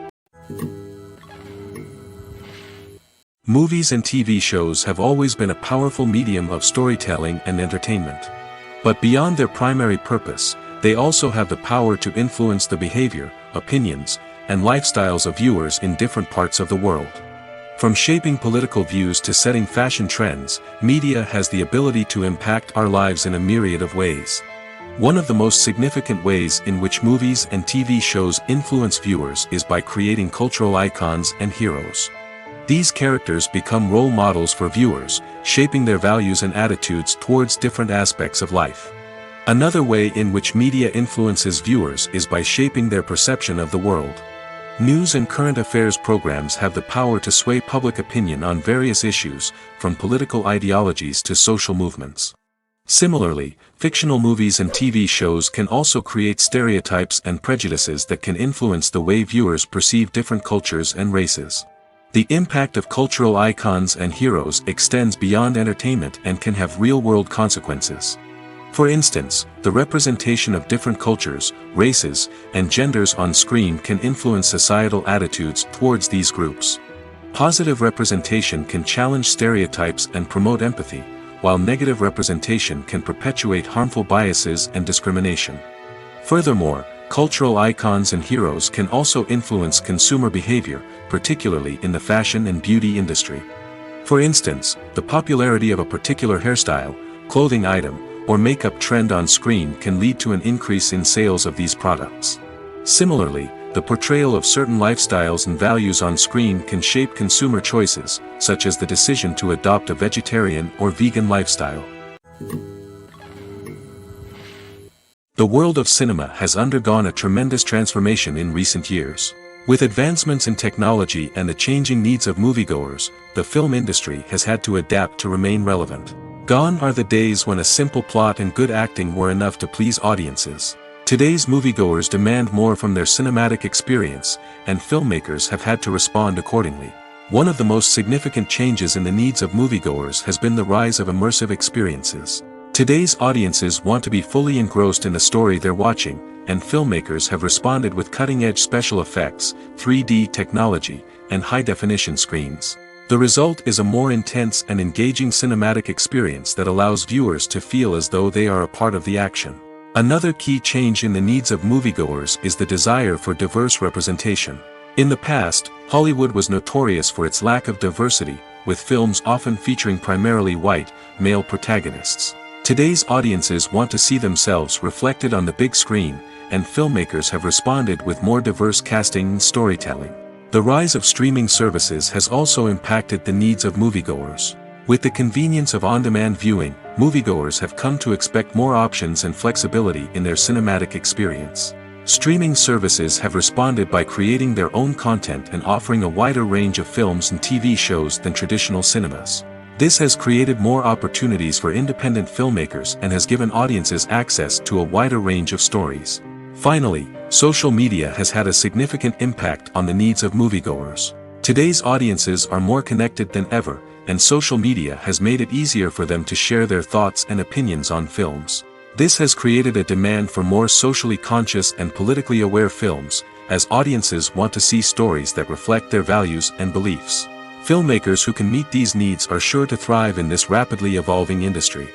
Movies and TV shows have always been a powerful medium of storytelling and entertainment. But beyond their primary purpose, they also have the power to influence the behavior, opinions, and lifestyles of viewers in different parts of the world. From shaping political views to setting fashion trends, media has the ability to impact our lives in a myriad of ways. One of the most significant ways in which movies and TV shows influence viewers is by creating cultural icons and heroes. These characters become role models for viewers, shaping their values and attitudes towards different aspects of life. Another way in which media influences viewers is by shaping their perception of the world. News and current affairs programs have the power to sway public opinion on various issues, from political ideologies to social movements. Similarly, fictional movies and TV shows can also create stereotypes and prejudices that can influence the way viewers perceive different cultures and races. The impact of cultural icons and heroes extends beyond entertainment and can have real-world consequences. For instance, the representation of different cultures, races, and genders on screen can influence societal attitudes towards these groups. Positive representation can challenge stereotypes and promote empathy, while negative representation can perpetuate harmful biases and discrimination. Furthermore, cultural icons and heroes can also influence consumer behavior, particularly in the fashion and beauty industry. For instance, the popularity of a particular hairstyle, clothing item, or makeup trend on screen can lead to an increase in sales of these products. Similarly, the portrayal of certain lifestyles and values on screen can shape consumer choices, such as the decision to adopt a vegetarian or vegan lifestyle. The world of cinema has undergone a tremendous transformation in recent years. With advancements in technology and the changing needs of moviegoers, the film industry has had to adapt to remain relevant. Gone are the days when a simple plot and good acting were enough to please audiences. Today's moviegoers demand more from their cinematic experience, and filmmakers have had to respond accordingly. One of the most significant changes in the needs of moviegoers has been the rise of immersive experiences. Today's audiences want to be fully engrossed in the story they're watching, and filmmakers have responded with cutting-edge special effects, 3D technology, and high-definition screens. The result is a more intense and engaging cinematic experience that allows viewers to feel as though they are a part of the action. Another key change in the needs of moviegoers is the desire for diverse representation. In the past, Hollywood was notorious for its lack of diversity, with films often featuring primarily white, male protagonists. Today's audiences want to see themselves reflected on the big screen, and filmmakers have responded with more diverse casting and storytelling. The rise of streaming services has also impacted the needs of moviegoers. With the convenience of on-demand viewing, moviegoers have come to expect more options and flexibility in their cinematic experience. Streaming services have responded by creating their own content and offering a wider range of films and TV shows than traditional cinemas. This has created more opportunities for independent filmmakers and has given audiences access to a wider range of stories. Finally, social media has had a significant impact on the needs of moviegoers. Today's audiences are more connected than ever, and social media has made it easier for them to share their thoughts and opinions on films. This has created a demand for more socially conscious and politically aware films, as audiences want to see stories that reflect their values and beliefs. Filmmakers who can meet these needs are sure to thrive in this rapidly evolving industry.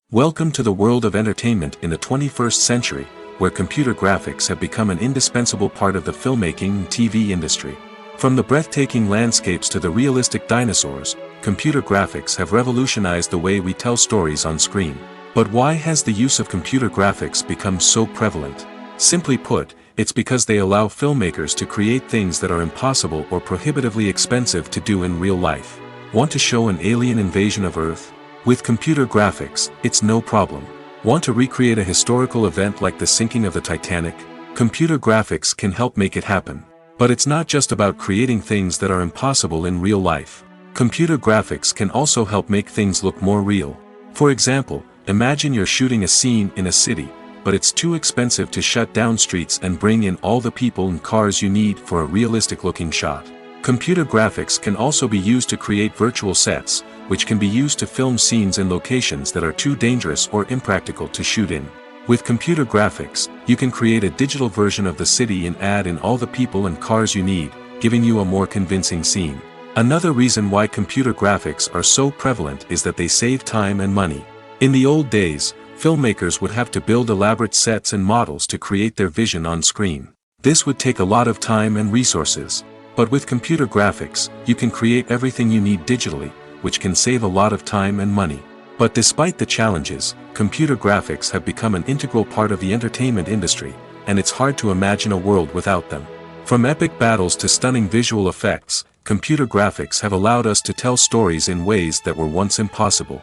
Welcome to the world of entertainment in the 21st century, where computer graphics have become an indispensable part of the filmmaking and TV industry. From the breathtaking landscapes to the realistic dinosaurs, computer graphics have revolutionized the way we tell stories on screen. But why has the use of computer graphics become so prevalent? Simply put, It's because they allow filmmakers to create things that are impossible or prohibitively expensive to do in real life. Want to show an alien invasion of Earth? With computer graphics, it's no problem. Want to recreate a historical event like the sinking of the Titanic? Computer graphics can help make it happen. But it's not just about creating things that are impossible in real life. Computer graphics can also help make things look more real. For example, imagine you're shooting a scene in a city, but it's too expensive to shut down streets and bring in all the people and cars you need for a realistic-looking shot. Computer graphics can also be used to create virtual sets, which can be used to film scenes in locations that are too dangerous or impractical to shoot in. With computer graphics, you can create a digital version of the city and add in all the people and cars you need, giving you a more convincing scene. Another reason why computer graphics are so prevalent is that they save time and money. In the old days, filmmakers would have to build elaborate sets and models to create their vision on screen. This would take a lot of time and resources. But with computer graphics, you can create everything you need digitally, which can save a lot of time and money. But despite the challenges, computer graphics have become an integral part of the entertainment industry, and it's hard to imagine a world without them. From epic battles to stunning visual effects, computer graphics have allowed us to tell stories in ways that were once impossible.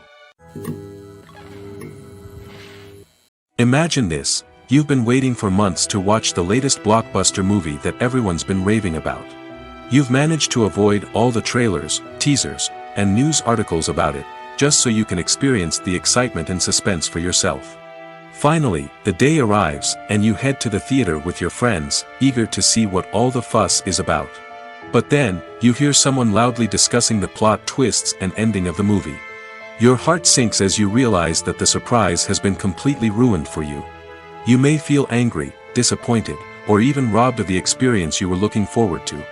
Imagine this: you've been waiting for months to watch the latest blockbuster movie that everyone's been raving about. You've managed to avoid all the trailers, teasers, and news articles about it, just so you can experience the excitement and suspense for yourself. Finally, the day arrives, and you head to the theater with your friends, eager to see what all the fuss is about. But then, you hear someone loudly discussing the plot twists and ending of the movie. Your heart sinks as you realize that the surprise has been completely ruined for you. You may feel angry, disappointed, or even robbed of the experience you were looking forward to.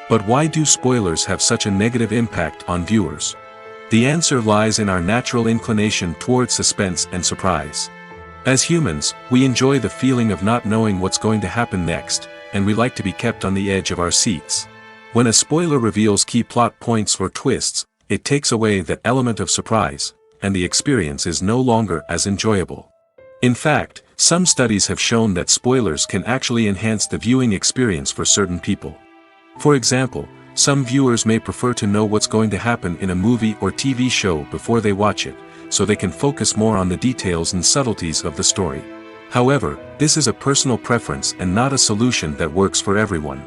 But why do spoilers have such a negative impact on viewers? The answer lies in our natural inclination toward suspense and surprise. As humans, we enjoy the feeling of not knowing what's going to happen next, and we like to be kept on the edge of our seats. When a spoiler reveals key plot points or twists, it takes away that element of surprise, and the experience is no longer as enjoyable. In fact, some studies have shown that spoilers can actually enhance the viewing experience for certain people. For example, some viewers may prefer to know what's going to happen in a movie or TV show before they watch it, so they can focus more on the details and subtleties of the story. However, this is a personal preference and not a solution that works for everyone.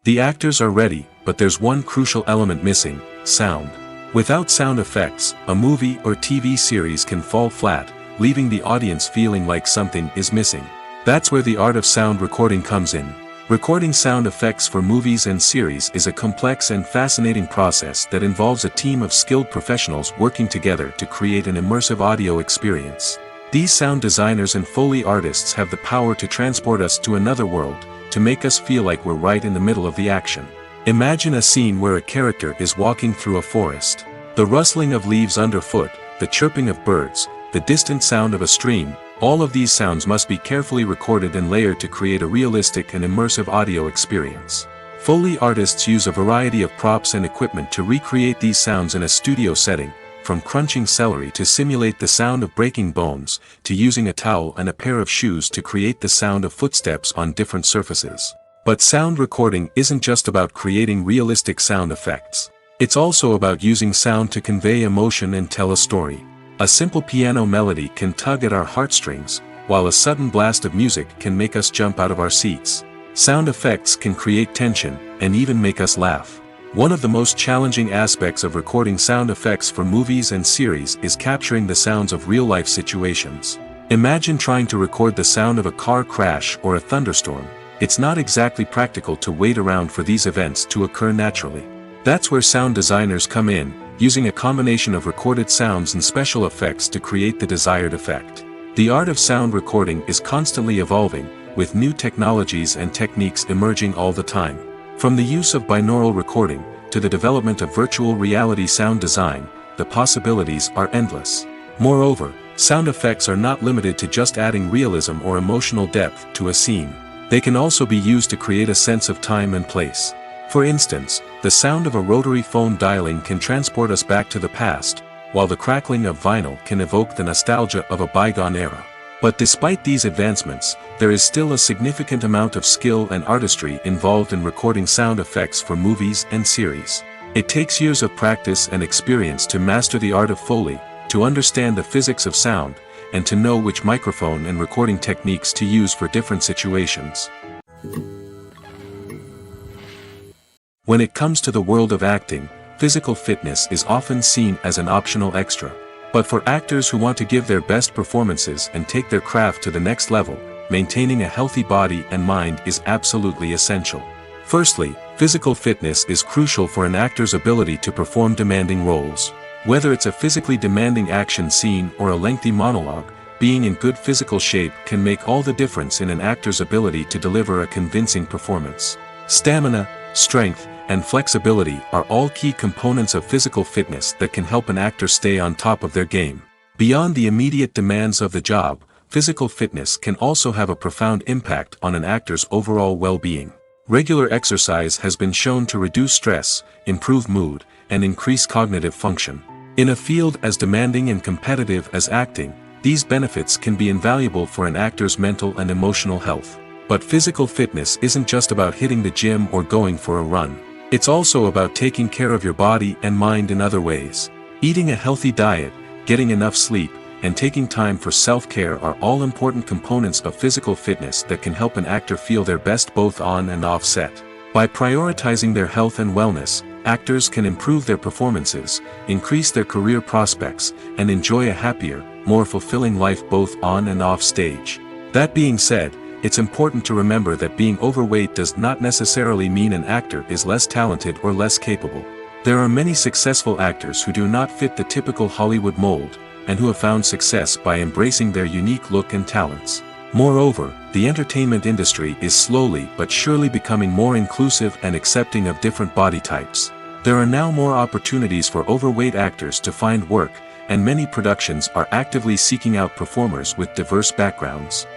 The actors are ready, but there's one crucial element missing: sound. Without sound effects, a movie or TV series can fall flat, leaving the audience feeling like something is missing. That's where the art of sound recording comes in. Recording sound effects for movies and series is a complex and fascinating process that involves a team of skilled professionals working together to create an immersive audio experience. These sound designers and Foley artists have the power to transport us to another world, to make us feel like we're right in the middle of the action. Imagine a scene where a character is walking through a forest. The rustling of leaves underfoot, the chirping of birds, the distant sound of a stream, all of these sounds must be carefully recorded and layered to create a realistic and immersive audio experience. Foley artists use a variety of props and equipment to recreate these sounds in a studio setting, from crunching celery to simulate the sound of breaking bones, to using a towel and a pair of shoes to create the sound of footsteps on different surfaces. But sound recording isn't just about creating realistic sound effects. It's also about using sound to convey emotion and tell a story. A simple piano melody can tug at our heartstrings, while a sudden blast of music can make us jump out of our seats. Sound effects can create tension, and even make us laugh. One of the most challenging aspects of recording sound effects for movies and series is capturing the sounds of real-life situations. Imagine trying to record the sound of a car crash or a thunderstorm. It's not exactly practical to wait around for these events to occur naturally. That's where sound designers come in, using a combination of recorded sounds and special effects to create the desired effect. The art of sound recording is constantly evolving, with new technologies and techniques emerging all the time. From the use of binaural recording, to the development of virtual reality sound design, the possibilities are endless. Moreover, sound effects are not limited to just adding realism or emotional depth to a scene. They can also be used to create a sense of time and place. For instance, the sound of a rotary phone dialing can transport us back to the past, while the crackling of vinyl can evoke the nostalgia of a bygone era. But despite these advancements, there is still a significant amount of skill and artistry involved in recording sound effects for movies and series. It takes years of practice and experience to master the art of Foley, to understand the physics of sound, and to know which microphone and recording techniques to use for different situations. When it comes to the world of acting, physical fitness is often seen as an optional extra. But for actors who want to give their best performances and take their craft to the next level, maintaining a healthy body and mind is absolutely essential. Firstly, physical fitness is crucial for an actor's ability to perform demanding roles. Whether it's a physically demanding action scene or a lengthy monologue, being in good physical shape can make all the difference in an actor's ability to deliver a convincing performance. Stamina, strength, and flexibility are all key components of physical fitness that can help an actor stay on top of their game. Beyond the immediate demands of the job, physical fitness can also have a profound impact on an actor's overall well-being. Regular exercise has been shown to reduce stress, improve mood, and increase cognitive function. In a field as demanding and competitive as acting, these benefits can be invaluable for an actor's mental and emotional health. But physical fitness isn't just about hitting the gym or going for a run. It's also about taking care of your body and mind in other ways. Eating a healthy diet, getting enough sleep, and taking time for self-care are all important components of physical fitness that can help an actor feel their best both on and off set. By prioritizing their health and wellness, actors can improve their performances, increase their career prospects, and enjoy a happier, more fulfilling life both on and off stage. That being said, it's important to remember that being overweight does not necessarily mean an actor is less talented or less capable. There are many successful actors who do not fit the typical Hollywood mold, and who have found success by embracing their unique look and talents. Moreover, the entertainment industry is slowly but surely becoming more inclusive and accepting of different body types. There are now more opportunities for overweight actors to find work, and many productions are actively seeking out performers with diverse backgrounds.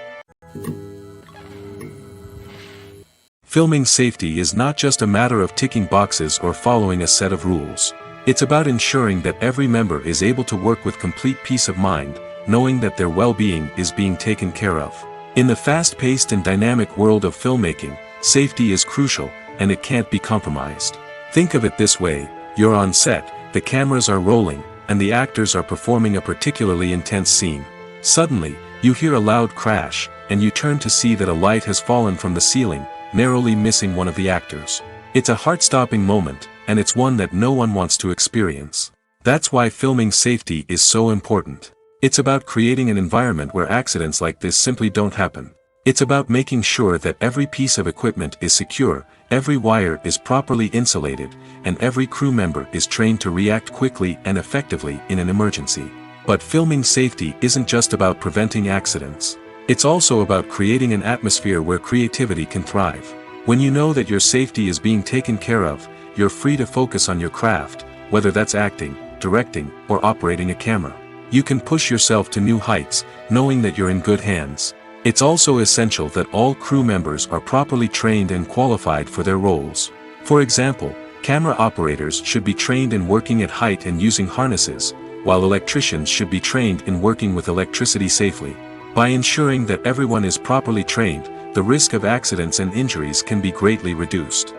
Filming safety is not just a matter of ticking boxes or following a set of rules. It's about ensuring that every member is able to work with complete peace of mind, knowing that their well-being is being taken care of. In the fast-paced and dynamic world of filmmaking, safety is crucial, and it can't be compromised. Think of it this way: you're on set, the cameras are rolling, and the actors are performing a particularly intense scene. Suddenly, you hear a loud crash, and you turn to see that a light has fallen from the ceiling, narrowly missing one of the actors. It's a heart-stopping moment, and it's one that no one wants to experience. That's why filming safety is so important. It's about creating an environment where accidents like this simply don't happen. It's about making sure that every piece of equipment is secure, every wire is properly insulated, and every crew member is trained to react quickly and effectively in an emergency. But filming safety isn't just about preventing accidents. It's also about creating an atmosphere where creativity can thrive. When you know that your safety is being taken care of, you're free to focus on your craft, whether that's acting, directing, or operating a camera. You can push yourself to new heights, knowing that you're in good hands. It's also essential that all crew members are properly trained and qualified for their roles. For example, camera operators should be trained in working at height and using harnesses, while electricians should be trained in working with electricity safely. By ensuring that everyone is properly trained, the risk of accidents and injuries can be greatly reduced.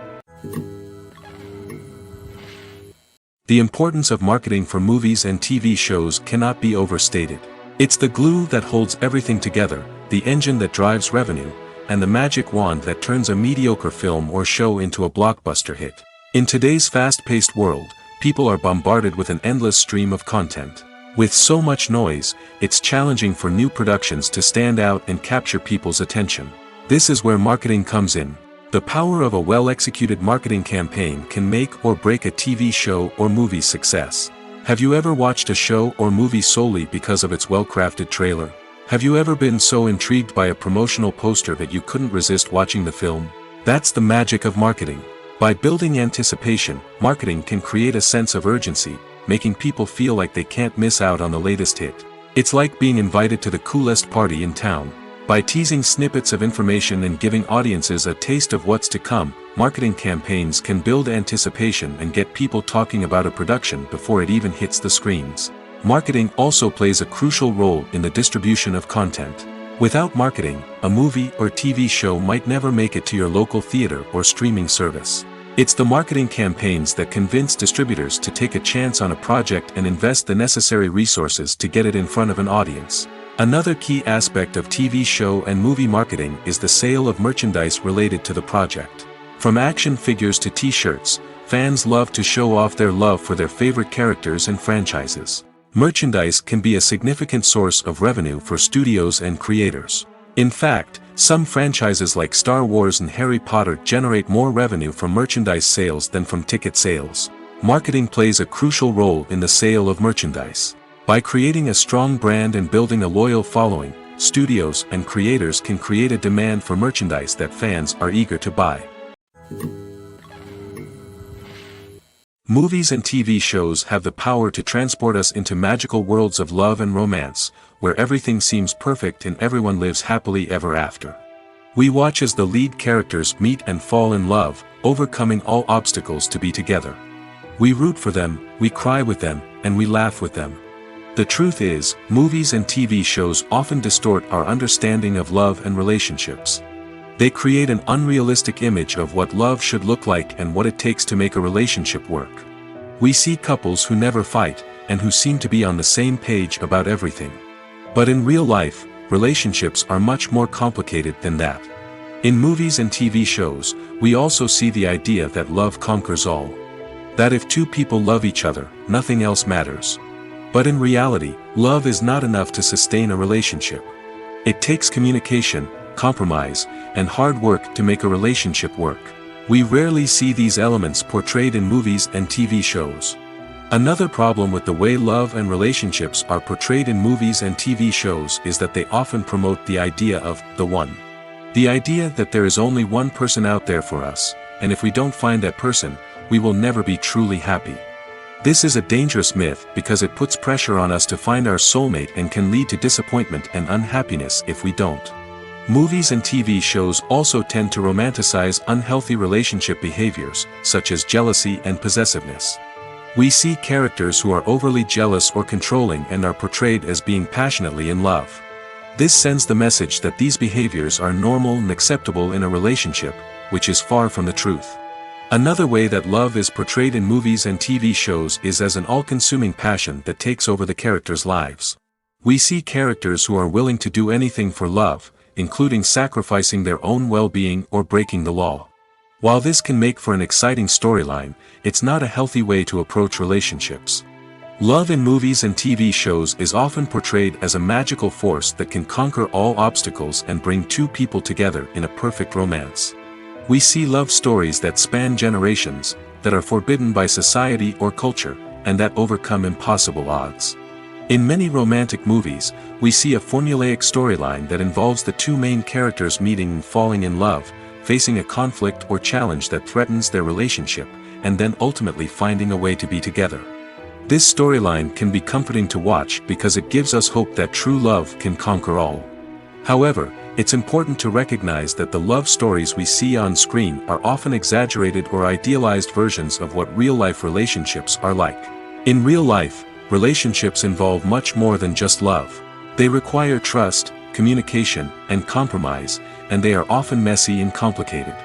The importance of marketing for movies and TV shows cannot be overstated. It's the glue that holds everything together, the engine that drives revenue, and the magic wand that turns a mediocre film or show into a blockbuster hit. In today's fast-paced world, people are bombarded with an endless stream of content. With so much noise, it's challenging for new productions to stand out and capture people's attention. This is where marketing comes in. The power of a well-executed marketing campaign can make or break a TV show or movie's success. Have you ever watched a show or movie solely because of its well-crafted trailer? Have you ever been so intrigued by a promotional poster that you couldn't resist watching the film? That's the magic of marketing. By building anticipation, marketing can create a sense of urgency, making people feel like they can't miss out on the latest hit. It's like being invited to the coolest party in town. By teasing snippets of information and giving audiences a taste of what's to come, marketing campaigns can build anticipation and get people talking about a production before it even hits the screens. Marketing also plays a crucial role in the distribution of content. Without marketing, a movie or TV show might never make it to your local theater or streaming service. It's the marketing campaigns that convince distributors to take a chance on a project and invest the necessary resources to get it in front of an audience. Another key aspect of TV show and movie marketing is the sale of merchandise related to the project. From action figures to t-shirts, fans love to show off their love for their favorite characters and franchises. Merchandise can be a significant source of revenue for studios and creators. In fact, some franchises like Star Wars and Harry Potter generate more revenue from merchandise sales than from ticket sales. Marketing plays a crucial role in the sale of merchandise. By creating a strong brand and building a loyal following, studios and creators can create a demand for merchandise that fans are eager to buy. Movies and TV shows have the power to transport us into magical worlds of love and romance, where everything seems perfect and everyone lives happily ever after. We watch as the lead characters meet and fall in love, overcoming all obstacles to be together. We root for them, we cry with them, and we laugh with them. The truth is, movies and TV shows often distort our understanding of love and relationships. They create an unrealistic image of what love should look like and what it takes to make a relationship work. We see couples who never fight, and who seem to be on the same page about everything. But in real life, relationships are much more complicated than that. In movies and TV shows, we also see the idea that love conquers all. That if two people love each other, nothing else matters. But in reality, love is not enough to sustain a relationship. It takes communication, compromise, and hard work to make a relationship work. We rarely see these elements portrayed in movies and TV shows. Another problem with the way love and relationships are portrayed in movies and TV shows is that they often promote the idea of the one. The idea that there is only one person out there for us, and if we don't find that person, we will never be truly happy. This is a dangerous myth because it puts pressure on us to find our soulmate and can lead to disappointment and unhappiness if we don't. Movies and TV shows also tend to romanticize unhealthy relationship behaviors, such as jealousy and possessiveness. We see characters who are overly jealous or controlling and are portrayed as being passionately in love. This sends the message that these behaviors are normal and acceptable in a relationship, which is far from the truth. Another way that love is portrayed in movies and TV shows is as an all-consuming passion that takes over the characters' lives. We see characters who are willing to do anything for love, including sacrificing their own well-being or breaking the law. While this can make for an exciting storyline, it's not a healthy way to approach relationships. Love in movies and TV shows is often portrayed as a magical force that can conquer all obstacles and bring two people together in a perfect romance. We see love stories that span generations, that are forbidden by society or culture, and that overcome impossible odds. In many romantic movies, we see a formulaic storyline that involves the two main characters meeting and falling in love, facing a conflict or challenge that threatens their relationship, and then ultimately finding a way to be together. This storyline can be comforting to watch because it gives us hope that true love can conquer all. However, it's important to recognize that the love stories we see on screen are often exaggerated or idealized versions of what real-life relationships are like. In real life, relationships involve much more than just love. They require trust, communication, and compromise, and they are often messy and complicated.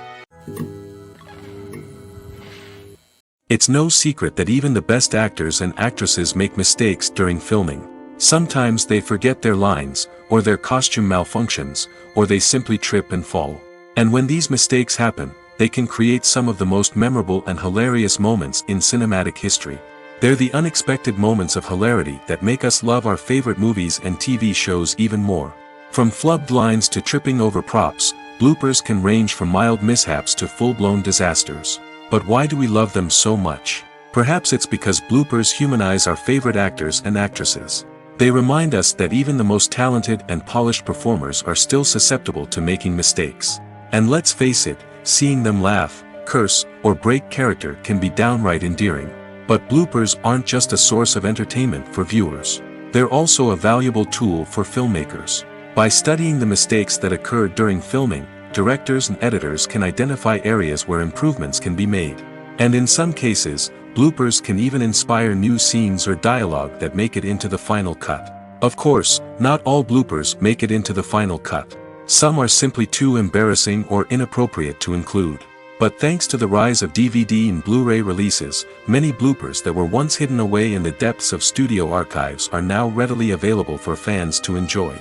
It's no secret that even the best actors and actresses make mistakes during filming. Sometimes they forget their lines, or their costume malfunctions, or they simply trip and fall. And when these mistakes happen, they can create some of the most memorable and hilarious moments in cinematic history. They're the unexpected moments of hilarity that make us love our favorite movies and TV shows even more. From flubbed lines to tripping over props, bloopers can range from mild mishaps to full-blown disasters. But why do we love them so much? Perhaps it's because bloopers humanize our favorite actors and actresses. They remind us that even the most talented and polished performers are still susceptible to making mistakes. And let's face it, seeing them laugh, curse, or break character can be downright endearing. But bloopers aren't just a source of entertainment for viewers. They're also a valuable tool for filmmakers. By studying the mistakes that occurred during filming, directors and editors can identify areas where improvements can be made. And in some cases, bloopers can even inspire new scenes or dialogue that make it into the final cut. Of course, Not all bloopers make it into the final cut. Some are simply too embarrassing or inappropriate to include. But thanks to the rise of DVD and Blu-ray releases, many bloopers that were once hidden away in the depths of studio archives are now readily available for fans to enjoy.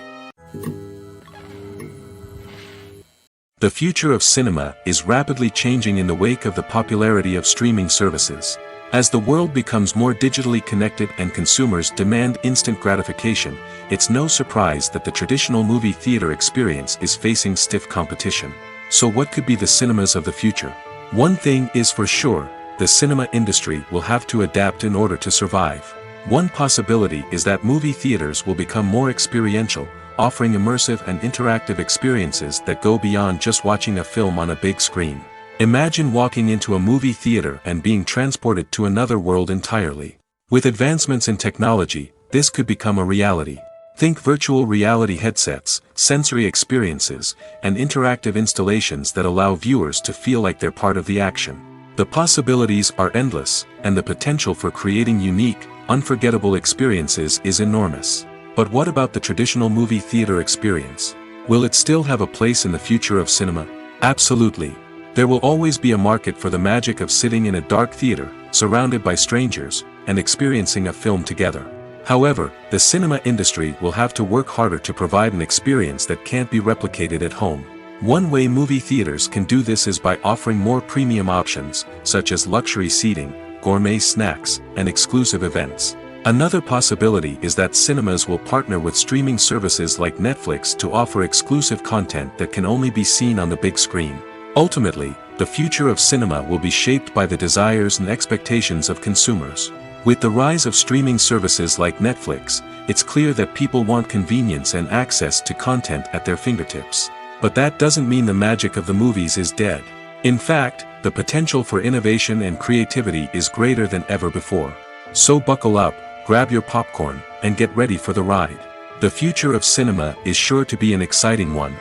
The future of cinema is rapidly changing in the wake of the popularity of streaming services. As the world becomes more digitally connected and consumers demand instant gratification, it's no surprise that the traditional movie theater experience is facing stiff competition. So what could be the cinemas of the future? One thing is for sure, the cinema industry will have to adapt in order to survive. One possibility is that movie theaters will become more experiential, offering immersive and interactive experiences that go beyond just watching a film on a big screen. Imagine walking into a movie theater and being transported to another world entirely. With advancements in technology, this could become a reality. Think virtual reality headsets, sensory experiences, and interactive installations that allow viewers to feel like they're part of the action. The possibilities are endless, and the potential for creating unique, unforgettable experiences is enormous. But what about the traditional movie theater experience? Will it still have a place in the future of cinema? Absolutely. There will always be a market for the magic of sitting in a dark theater, surrounded by strangers, and experiencing a film together. However, the cinema industry will have to work harder to provide an experience that can't be replicated at home. One way movie theaters can do this is by offering more premium options, such as luxury seating, gourmet snacks, and exclusive events. Another possibility is that cinemas will partner with streaming services like Netflix to offer exclusive content that can only be seen on the big screen. Ultimately, the future of cinema will be shaped by the desires and expectations of consumers. With the rise of streaming services like Netflix, it's clear that people want convenience and access to content at their fingertips. But that doesn't mean the magic of the movies is dead. In fact, the potential for innovation and creativity is greater than ever before. So buckle up, grab your popcorn, and get ready for the ride. The future of cinema is sure to be an exciting one.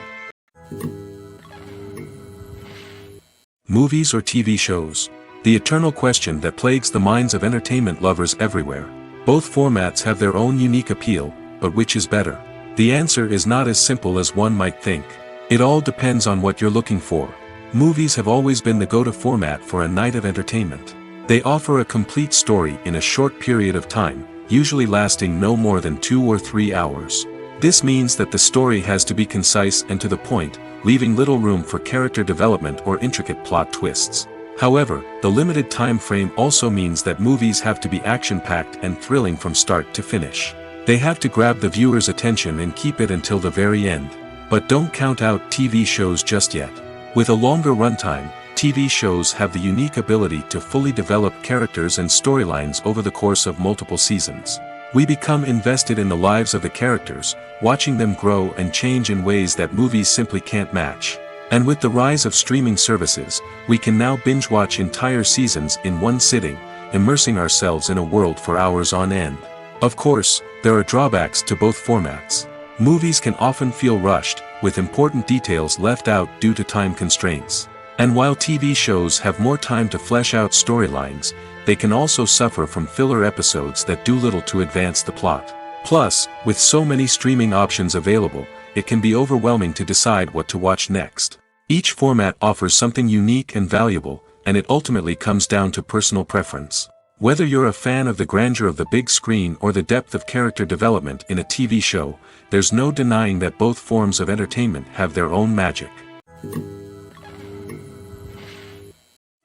Movies or TV shows? The eternal question that plagues the minds of entertainment lovers everywhere. Both formats have their own unique appeal, but which is better? The answer is not as simple as one might think. It all depends on what you're looking for. Movies have always been the go-to format for a night of entertainment. They offer a complete story in a short period of time, usually lasting no more than 2 or 3 hours. This means that the story has to be concise and to the point, leaving little room for character development or intricate plot twists. However, the limited time frame also means that movies have to be action-packed and thrilling from start to finish. They have to grab the viewer's attention and keep it until the very end. But don't count out TV shows just yet. With a longer runtime, TV shows have the unique ability to fully develop characters and storylines over the course of multiple seasons. We become invested in the lives of the characters, watching them grow and change in ways that movies simply can't match. And with the rise of streaming services, we can now binge-watch entire seasons in one sitting, immersing ourselves in a world for hours on end. Of course, there are drawbacks to both formats. Movies can often feel rushed, with important details left out due to time constraints. And while TV shows have more time to flesh out storylines, they can also suffer from filler episodes that do little to advance the plot. Plus, with so many streaming options available, it can be overwhelming to decide what to watch next. Each format offers something unique and valuable, and it ultimately comes down to personal preference. Whether you're a fan of the grandeur of the big screen or the depth of character development in a TV show, there's no denying that both forms of entertainment have their own magic.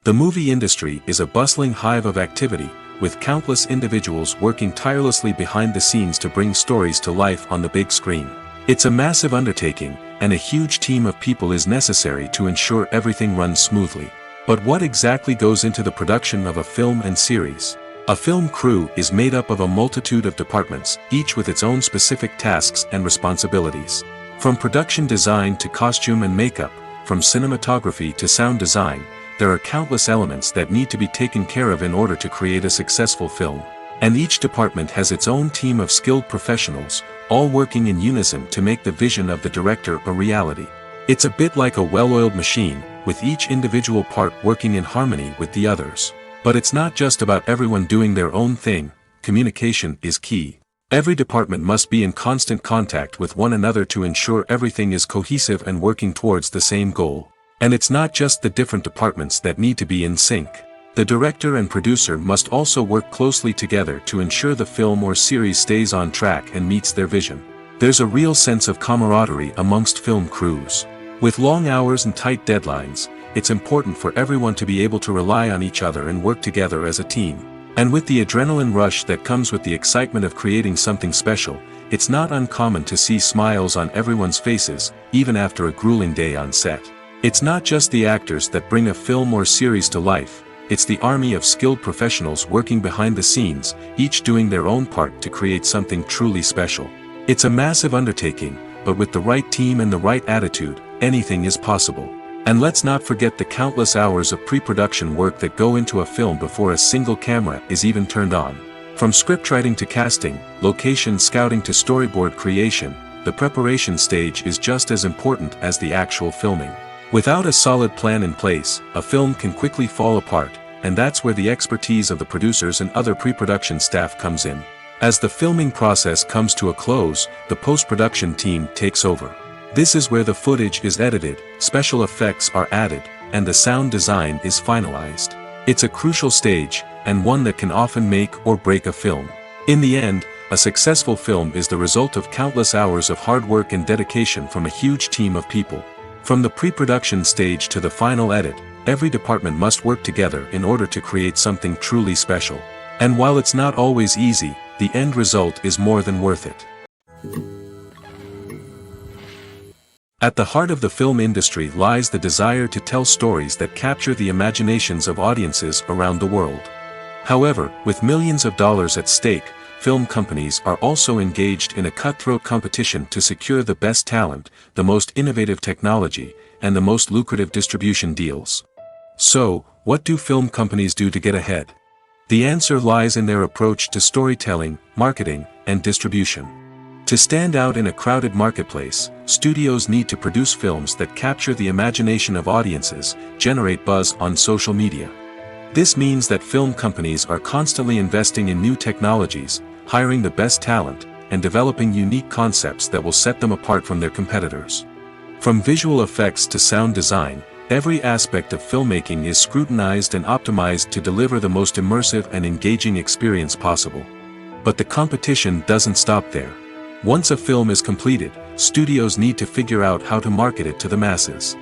The movie industry is a bustling hive of activity, with countless individuals working tirelessly behind the scenes to bring stories to life on the big screen. It's a massive undertaking, and a huge team of people is necessary to ensure everything runs smoothly. But what exactly goes into the production of a film and series? A film crew is made up of a multitude of departments, each with its own specific tasks and responsibilities. From production design to costume and makeup, from cinematography to sound design, there are countless elements that need to be taken care of in order to create a successful film. And each department has its own team of skilled professionals, all working in unison to make the vision of the director a reality. It's a bit like a well-oiled machine, with each individual part working in harmony with the others. But it's not just about everyone doing their own thing. Communication is key. Every department must be in constant contact with one another to ensure everything is cohesive and working towards the same goal. And it's not just the different departments that need to be in sync. The director and producer must also work closely together to ensure the film or series stays on track and meets their vision. There's a real sense of camaraderie amongst film crews. With long hours and tight deadlines, it's important for everyone to be able to rely on each other and work together as a team. And with the adrenaline rush that comes with the excitement of creating something special, it's not uncommon to see smiles on everyone's faces, even after a grueling day on set. It's not just the actors that bring a film or series to life, it's the army of skilled professionals working behind the scenes, each doing their own part to create something truly special. It's a massive undertaking, but with the right team and the right attitude, anything is possible. And let's not forget the countless hours of pre-production work that go into a film before a single camera is even turned on. From scriptwriting to casting, location scouting to storyboard creation, the preparation stage is just as important as the actual filming. Without a solid plan in place, a film can quickly fall apart, and that's where the expertise of the producers and other pre-production staff comes in. As the filming process comes to a close, the post-production team takes over. This is where the footage is edited, special effects are added, and the sound design is finalized. It's a crucial stage, and one that can often make or break a film. In the end, a successful film is the result of countless hours of hard work and dedication from a huge team of people. From the pre-production stage to the final edit, every department must work together in order to create something truly special. And while it's not always easy, the end result is more than worth it. At the heart of the film industry lies the desire to tell stories that capture the imaginations of audiences around the world. However, with millions of dollars at stake, film companies are also engaged in a cutthroat competition to secure the best talent, the most innovative technology, and the most lucrative distribution deals. So, what do film companies do to get ahead? The answer lies in their approach to storytelling, marketing, and distribution. To stand out in a crowded marketplace, studios need to produce films that capture the imagination of audiences, generate buzz on social media. This means that film companies are constantly investing in new technologies, hiring the best talent, and developing unique concepts that will set them apart from their competitors. From visual effects to sound design, every aspect of filmmaking is scrutinized and optimized to deliver the most immersive and engaging experience possible. But the competition doesn't stop there. Once a film is completed, studios need to figure out how to market it to the masses.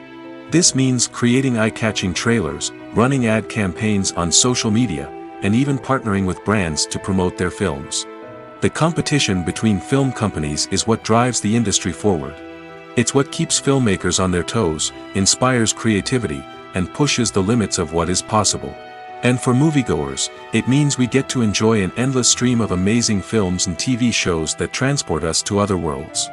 This means creating eye-catching trailers, running ad campaigns on social media, and even partnering with brands to promote their films. The competition between film companies is what drives the industry forward. It's what keeps filmmakers on their toes, inspires creativity, and pushes the limits of what is possible. And for moviegoers, it means we get to enjoy an endless stream of amazing films and TV shows that transport us to other worlds.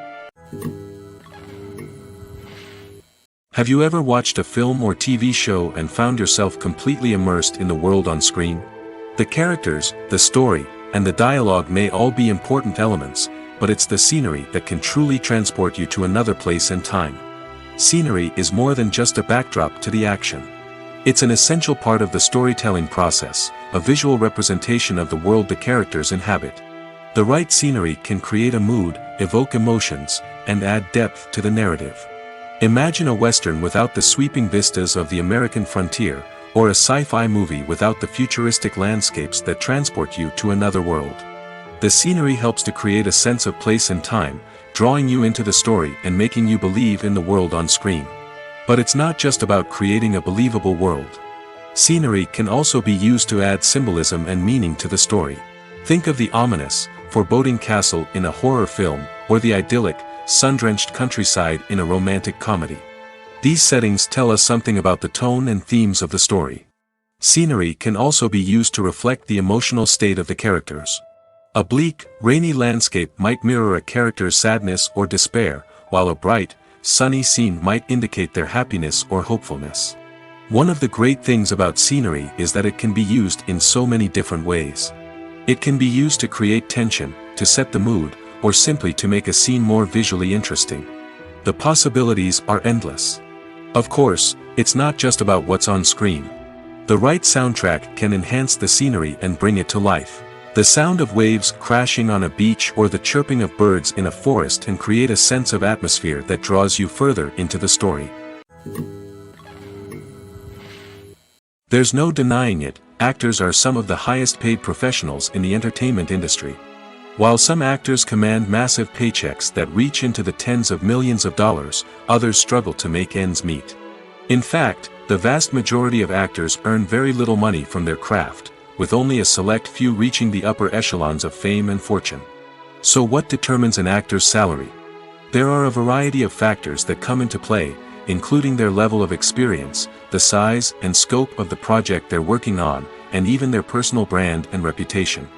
Have you ever watched a film or TV show and found yourself completely immersed in the world on screen? The characters, the story, and the dialogue may all be important elements, but it's the scenery that can truly transport you to another place and time. Scenery is more than just a backdrop to the action. It's an essential part of the storytelling process, a visual representation of the world the characters inhabit. The right scenery can create a mood, evoke emotions, and add depth to the narrative. Imagine a Western without the sweeping vistas of the American frontier, or a sci-fi movie without the futuristic landscapes that transport you to another world. The scenery helps to create a sense of place and time, drawing you into the story and making you believe in the world on screen. But it's not just about creating a believable world. Scenery can also be used to add symbolism and meaning to the story. Think of the ominous, foreboding castle in a horror film, or the idyllic, sun-drenched countryside in a romantic comedy. These settings tell us something about the tone and themes of the story. Scenery can also be used to reflect the emotional state of the characters. A bleak, rainy landscape might mirror a character's sadness or despair, while a bright, sunny scene might indicate their happiness or hopefulness. One of the great things about scenery is that it can be used in so many different ways. It can be used to create tension, to set the mood, or simply to make a scene more visually interesting. The possibilities are endless. Of course, it's not just about what's on screen. The right soundtrack can enhance the scenery and bring it to life. The sound of waves crashing on a beach or the chirping of birds in a forest can create a sense of atmosphere that draws you further into the story. There's no denying it, actors are some of the highest paid professionals in the entertainment industry. While some actors command massive paychecks that reach into the tens of millions of dollars, others struggle to make ends meet. In fact, the vast majority of actors earn very little money from their craft, with only a select few reaching the upper echelons of fame and fortune. So what determines an actor's salary? There are a variety of factors that come into play, including their level of experience, the size and scope of the project they're working on, and even their personal brand and reputation.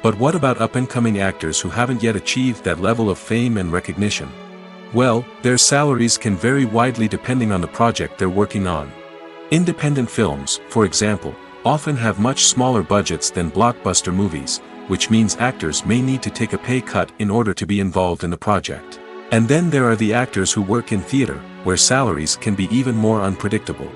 But what about up-and-coming actors who haven't yet achieved that level of fame and recognition? Well, their salaries can vary widely depending on the project they're working on. Independent films, for example, often have much smaller budgets than blockbuster movies, which means actors may need to take a pay cut in order to be involved in the project. And then there are the actors who work in theater, where salaries can be even more unpredictable.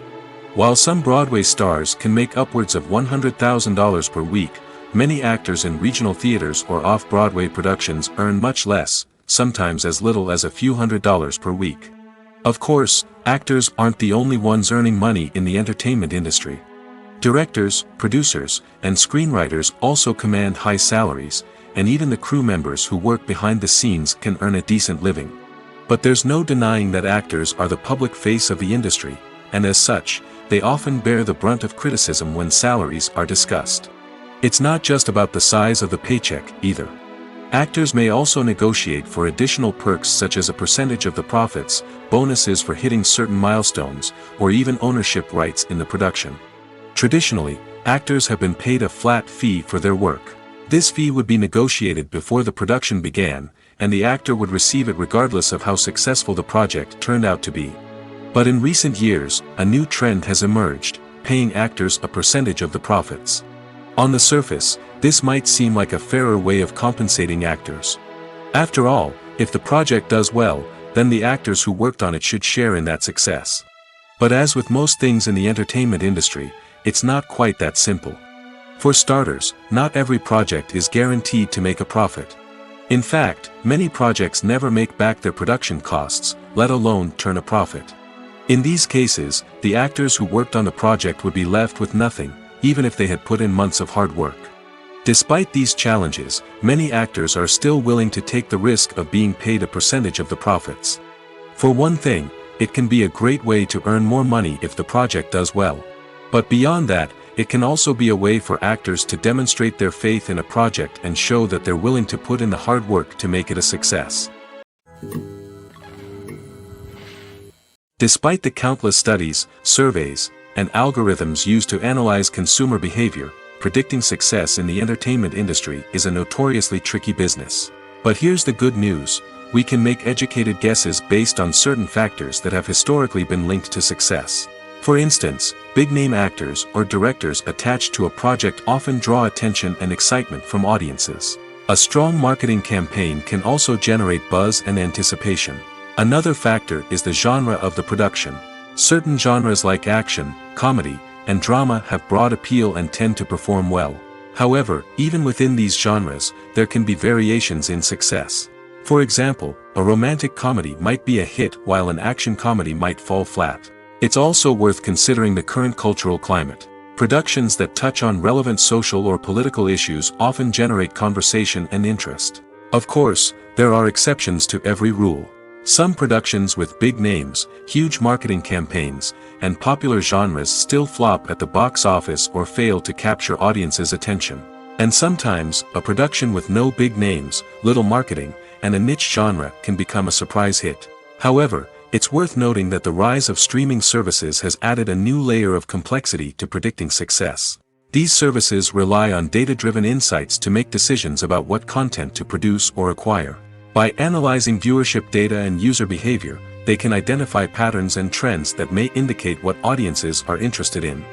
While some Broadway stars can make upwards of $100,000 per week, many actors in regional theaters or off-Broadway productions earn much less, sometimes as little as a few $100s per week. Of course, actors aren't the only ones earning money in the entertainment industry. Directors, producers, and screenwriters also command high salaries, and even the crew members who work behind the scenes can earn a decent living. But there's no denying that actors are the public face of the industry, and as such, they often bear the brunt of criticism when salaries are discussed. It's not just about the size of the paycheck, either. Actors may also negotiate for additional perks such as a percentage of the profits, bonuses for hitting certain milestones, or even ownership rights in the production. Traditionally, actors have been paid a flat fee for their work. This fee would be negotiated before the production began, and the actor would receive it regardless of how successful the project turned out to be. But in recent years, a new trend has emerged, paying actors a percentage of the profits. On the surface, this might seem like a fairer way of compensating actors. After all, if the project does well, then the actors who worked on it should share in that success. But as with most things in the entertainment industry, it's not quite that simple. For starters, not every project is guaranteed to make a profit. In fact, many projects never make back their production costs, let alone turn a profit. In these cases, the actors who worked on the project would be left with nothing, even if they had put in months of hard work. Despite these challenges, many actors are still willing to take the risk of being paid a percentage of the profits. For one thing, it can be a great way to earn more money if the project does well. But beyond that, it can also be a way for actors to demonstrate their faith in a project and show that they're willing to put in the hard work to make it a success. Despite the countless studies, surveys, and algorithms used to analyze consumer behavior, predicting success in the entertainment industry is a notoriously tricky business. But here's the good news: we can make educated guesses based on certain factors that have historically been linked to success. For instance, big-name actors or directors attached to a project often draw attention and excitement from audiences. A strong marketing campaign can also generate buzz and anticipation. Another factor is the genre of the production. Certain genres like action, comedy, and drama have broad appeal and tend to perform well. However, even within these genres, there can be variations in success. For example, a romantic comedy might be a hit while an action comedy might fall flat. It's also worth considering the current cultural climate. Productions that touch on relevant social or political issues often generate conversation and interest. Of course, there are exceptions to every rule. Some productions with big names, huge marketing campaigns, and popular genres still flop at the box office or fail to capture audiences' attention. And sometimes, a production with no big names, little marketing, and a niche genre can become a surprise hit. However, it's worth noting that the rise of streaming services has added a new layer of complexity to predicting success. These services rely on data-driven insights to make decisions about what content to produce or acquire. By analyzing viewership data and user behavior, they can identify patterns and trends that may indicate what audiences are interested in.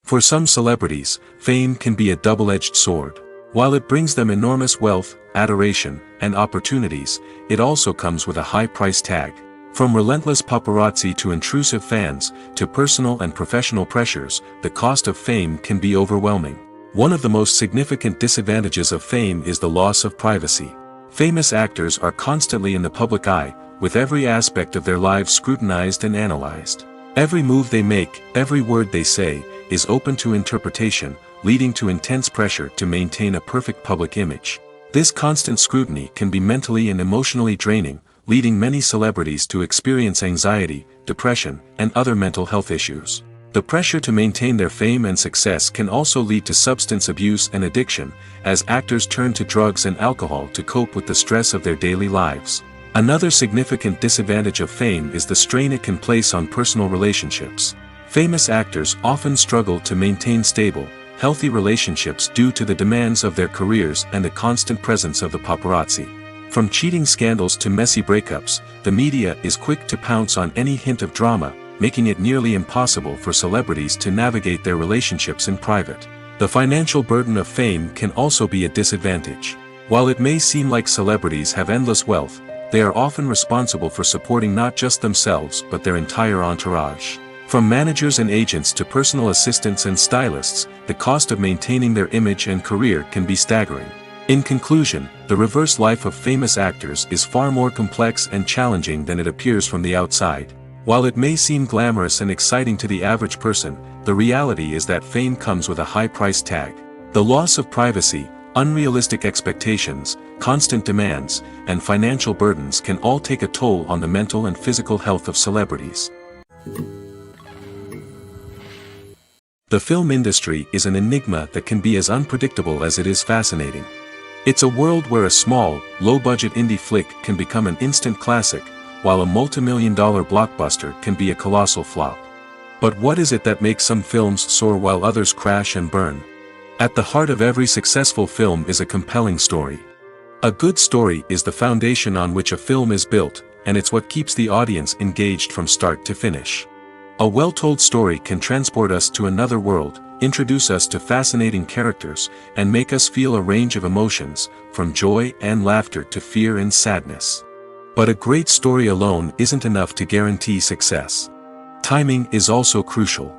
For some celebrities, fame can be a double-edged sword. While it brings them enormous wealth, adoration, and opportunities, it also comes with a high price tag. From relentless paparazzi to intrusive fans, to personal and professional pressures, the cost of fame can be overwhelming. One of the most significant disadvantages of fame is the loss of privacy. Famous actors are constantly in the public eye, with every aspect of their lives scrutinized and analyzed. Every move they make, every word they say, is open to interpretation, leading to intense pressure to maintain a perfect public image. This constant scrutiny can be mentally and emotionally draining, leading many celebrities to experience anxiety, depression, and other mental health issues. The pressure to maintain their fame and success can also lead to substance abuse and addiction, as actors turn to drugs and alcohol to cope with the stress of their daily lives. Another significant disadvantage of fame is the strain it can place on personal relationships. Famous actors often struggle to maintain stable, healthy relationships due to the demands of their careers and the constant presence of the paparazzi. From cheating scandals to messy breakups, the media is quick to pounce on any hint of drama, making it nearly impossible for celebrities to navigate their relationships in private. The financial burden of fame can also be a disadvantage. While it may seem like celebrities have endless wealth, they are often responsible for supporting not just themselves but their entire entourage. From managers and agents to personal assistants and stylists, the cost of maintaining their image and career can be staggering. In conclusion, the reverse life of famous actors is far more complex and challenging than it appears from the outside. While it may seem glamorous and exciting to the average person, the reality is that fame comes with a high price tag. The loss of privacy, unrealistic expectations, constant demands, and financial burdens can all take a toll on the mental and physical health of celebrities. The film industry is an enigma that can be as unpredictable as it is fascinating. It's a world where a small, low-budget indie flick can become an instant classic, while a multi-million-dollar blockbuster can be a colossal flop. But what is it that makes some films soar while others crash and burn? At the heart of every successful film is a compelling story. A good story is the foundation on which a film is built, and it's what keeps the audience engaged from start to finish. A well-told story can transport us to another world, introduce us to fascinating characters, and make us feel a range of emotions, from joy and laughter to fear and sadness. But a great story alone isn't enough to guarantee success. Timing is also crucial.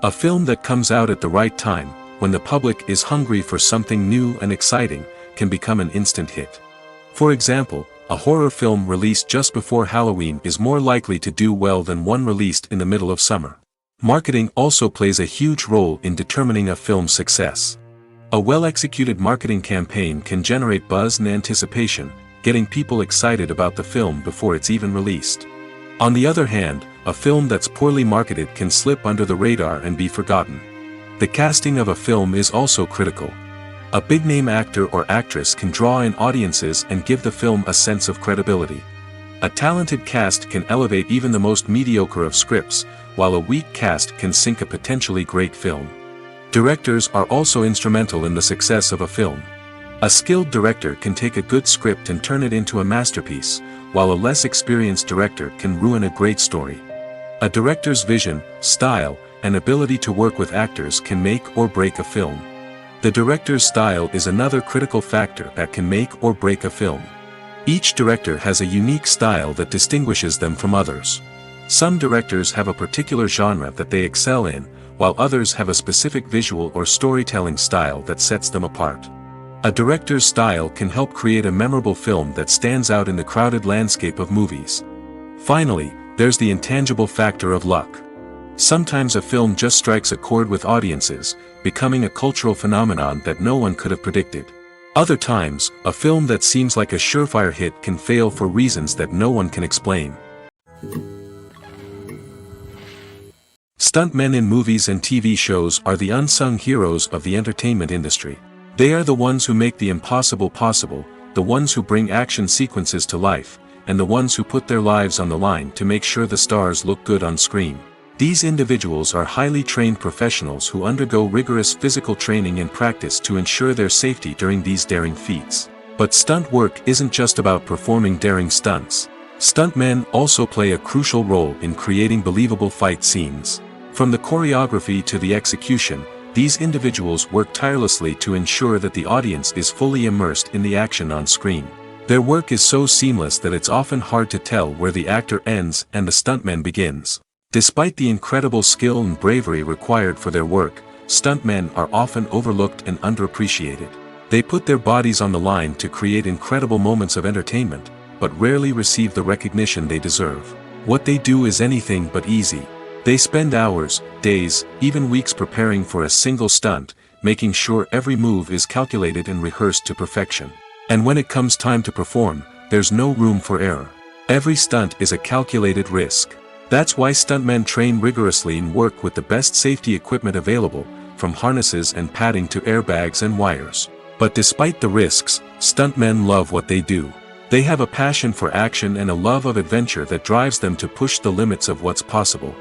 A film that comes out at the right time, when the public is hungry for something new and exciting, can become an instant hit. For example, a horror film released just before Halloween is more likely to do well than one released in the middle of summer. Marketing also plays a huge role in determining a film's success. A well-executed marketing campaign can generate buzz and anticipation, getting people excited about the film before it's even released. On the other hand, a film that's poorly marketed can slip under the radar and be forgotten. The casting of a film is also critical. A big-name actor or actress can draw in audiences and give the film a sense of credibility. A talented cast can elevate even the most mediocre of scripts, while a weak cast can sink a potentially great film. Directors are also instrumental in the success of a film. A skilled director can take a good script and turn it into a masterpiece, while a less experienced director can ruin a great story. A director's vision, style, and ability to work with actors can make or break a film. The director's style is another critical factor that can make or break a film. Each director has a unique style that distinguishes them from others. Some directors have a particular genre that they excel in, while others have a specific visual or storytelling style that sets them apart. A director's style can help create a memorable film that stands out in the crowded landscape of movies. Finally, there's the intangible factor of luck. Sometimes a film just strikes a chord with audiences, becoming a cultural phenomenon that no one could have predicted. Other times, a film that seems like a surefire hit can fail for reasons that no one can explain. Stuntmen in movies and TV shows are the unsung heroes of the entertainment industry. They are the ones who make the impossible possible, the ones who bring action sequences to life, and the ones who put their lives on the line to make sure the stars look good on screen. These individuals are highly trained professionals who undergo rigorous physical training and practice to ensure their safety during these daring feats. But stunt work isn't just about performing daring stunts. Stuntmen also play a crucial role in creating believable fight scenes. From the choreography to the execution, these individuals work tirelessly to ensure that the audience is fully immersed in the action on screen. Their work is so seamless that it's often hard to tell where the actor ends and the stuntman begins. Despite the incredible skill and bravery required for their work, stuntmen are often overlooked and underappreciated. They put their bodies on the line to create incredible moments of entertainment, but rarely receive the recognition they deserve. What they do is anything but easy. They spend hours, days, even weeks preparing for a single stunt, making sure every move is calculated and rehearsed to perfection. And when it comes time to perform, there's no room for error. Every stunt is a calculated risk. That's why stuntmen train rigorously and work with the best safety equipment available, from harnesses and padding to airbags and wires. But despite the risks, stuntmen love what they do. They have a passion for action and a love of adventure that drives them to push the limits of what's possible.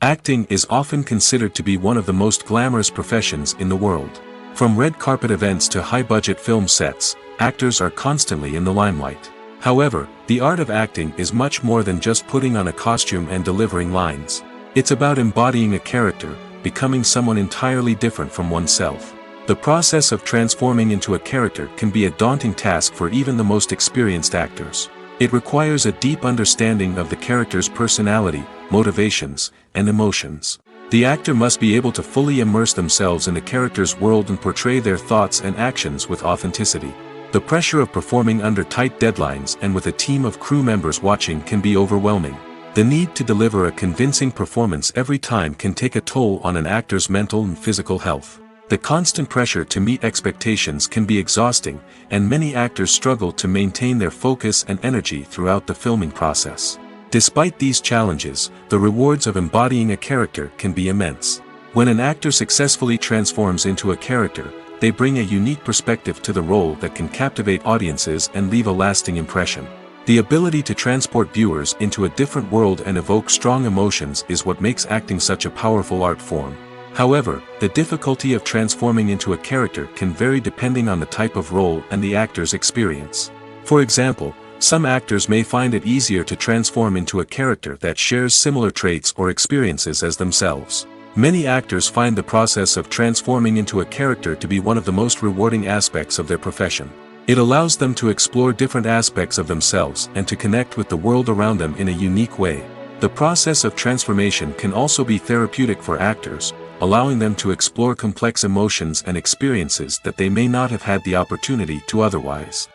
Acting is often considered to be one of the most glamorous professions in the world. From red carpet events to high-budget film sets, actors are constantly in the limelight. However, the art of acting is much more than just putting on a costume and delivering lines. It's about embodying a character, becoming someone entirely different from oneself. The process of transforming into a character can be a daunting task for even the most experienced actors. It requires a deep understanding of the character's personality, motivations, and emotions. The actor must be able to fully immerse themselves in the character's world and portray their thoughts and actions with authenticity. The pressure of performing under tight deadlines and with a team of crew members watching can be overwhelming. The need to deliver a convincing performance every time can take a toll on an actor's mental and physical health. The constant pressure to meet expectations can be exhausting, and many actors struggle to maintain their focus and energy throughout the filming process. Despite these challenges, the rewards of embodying a character can be immense. When an actor successfully transforms into a character, they bring a unique perspective to the role that can captivate audiences and leave a lasting impression. The ability to transport viewers into a different world and evoke strong emotions is what makes acting such a powerful art form. However, the difficulty of transforming into a character can vary depending on the type of role and the actor's experience. For example, some actors may find it easier to transform into a character that shares similar traits or experiences as themselves. Many actors find the process of transforming into a character to be one of the most rewarding aspects of their profession. It allows them to explore different aspects of themselves and to connect with the world around them in a unique way. The process of transformation can also be therapeutic for actors, allowing them to explore complex emotions and experiences that they may not have had the opportunity to otherwise.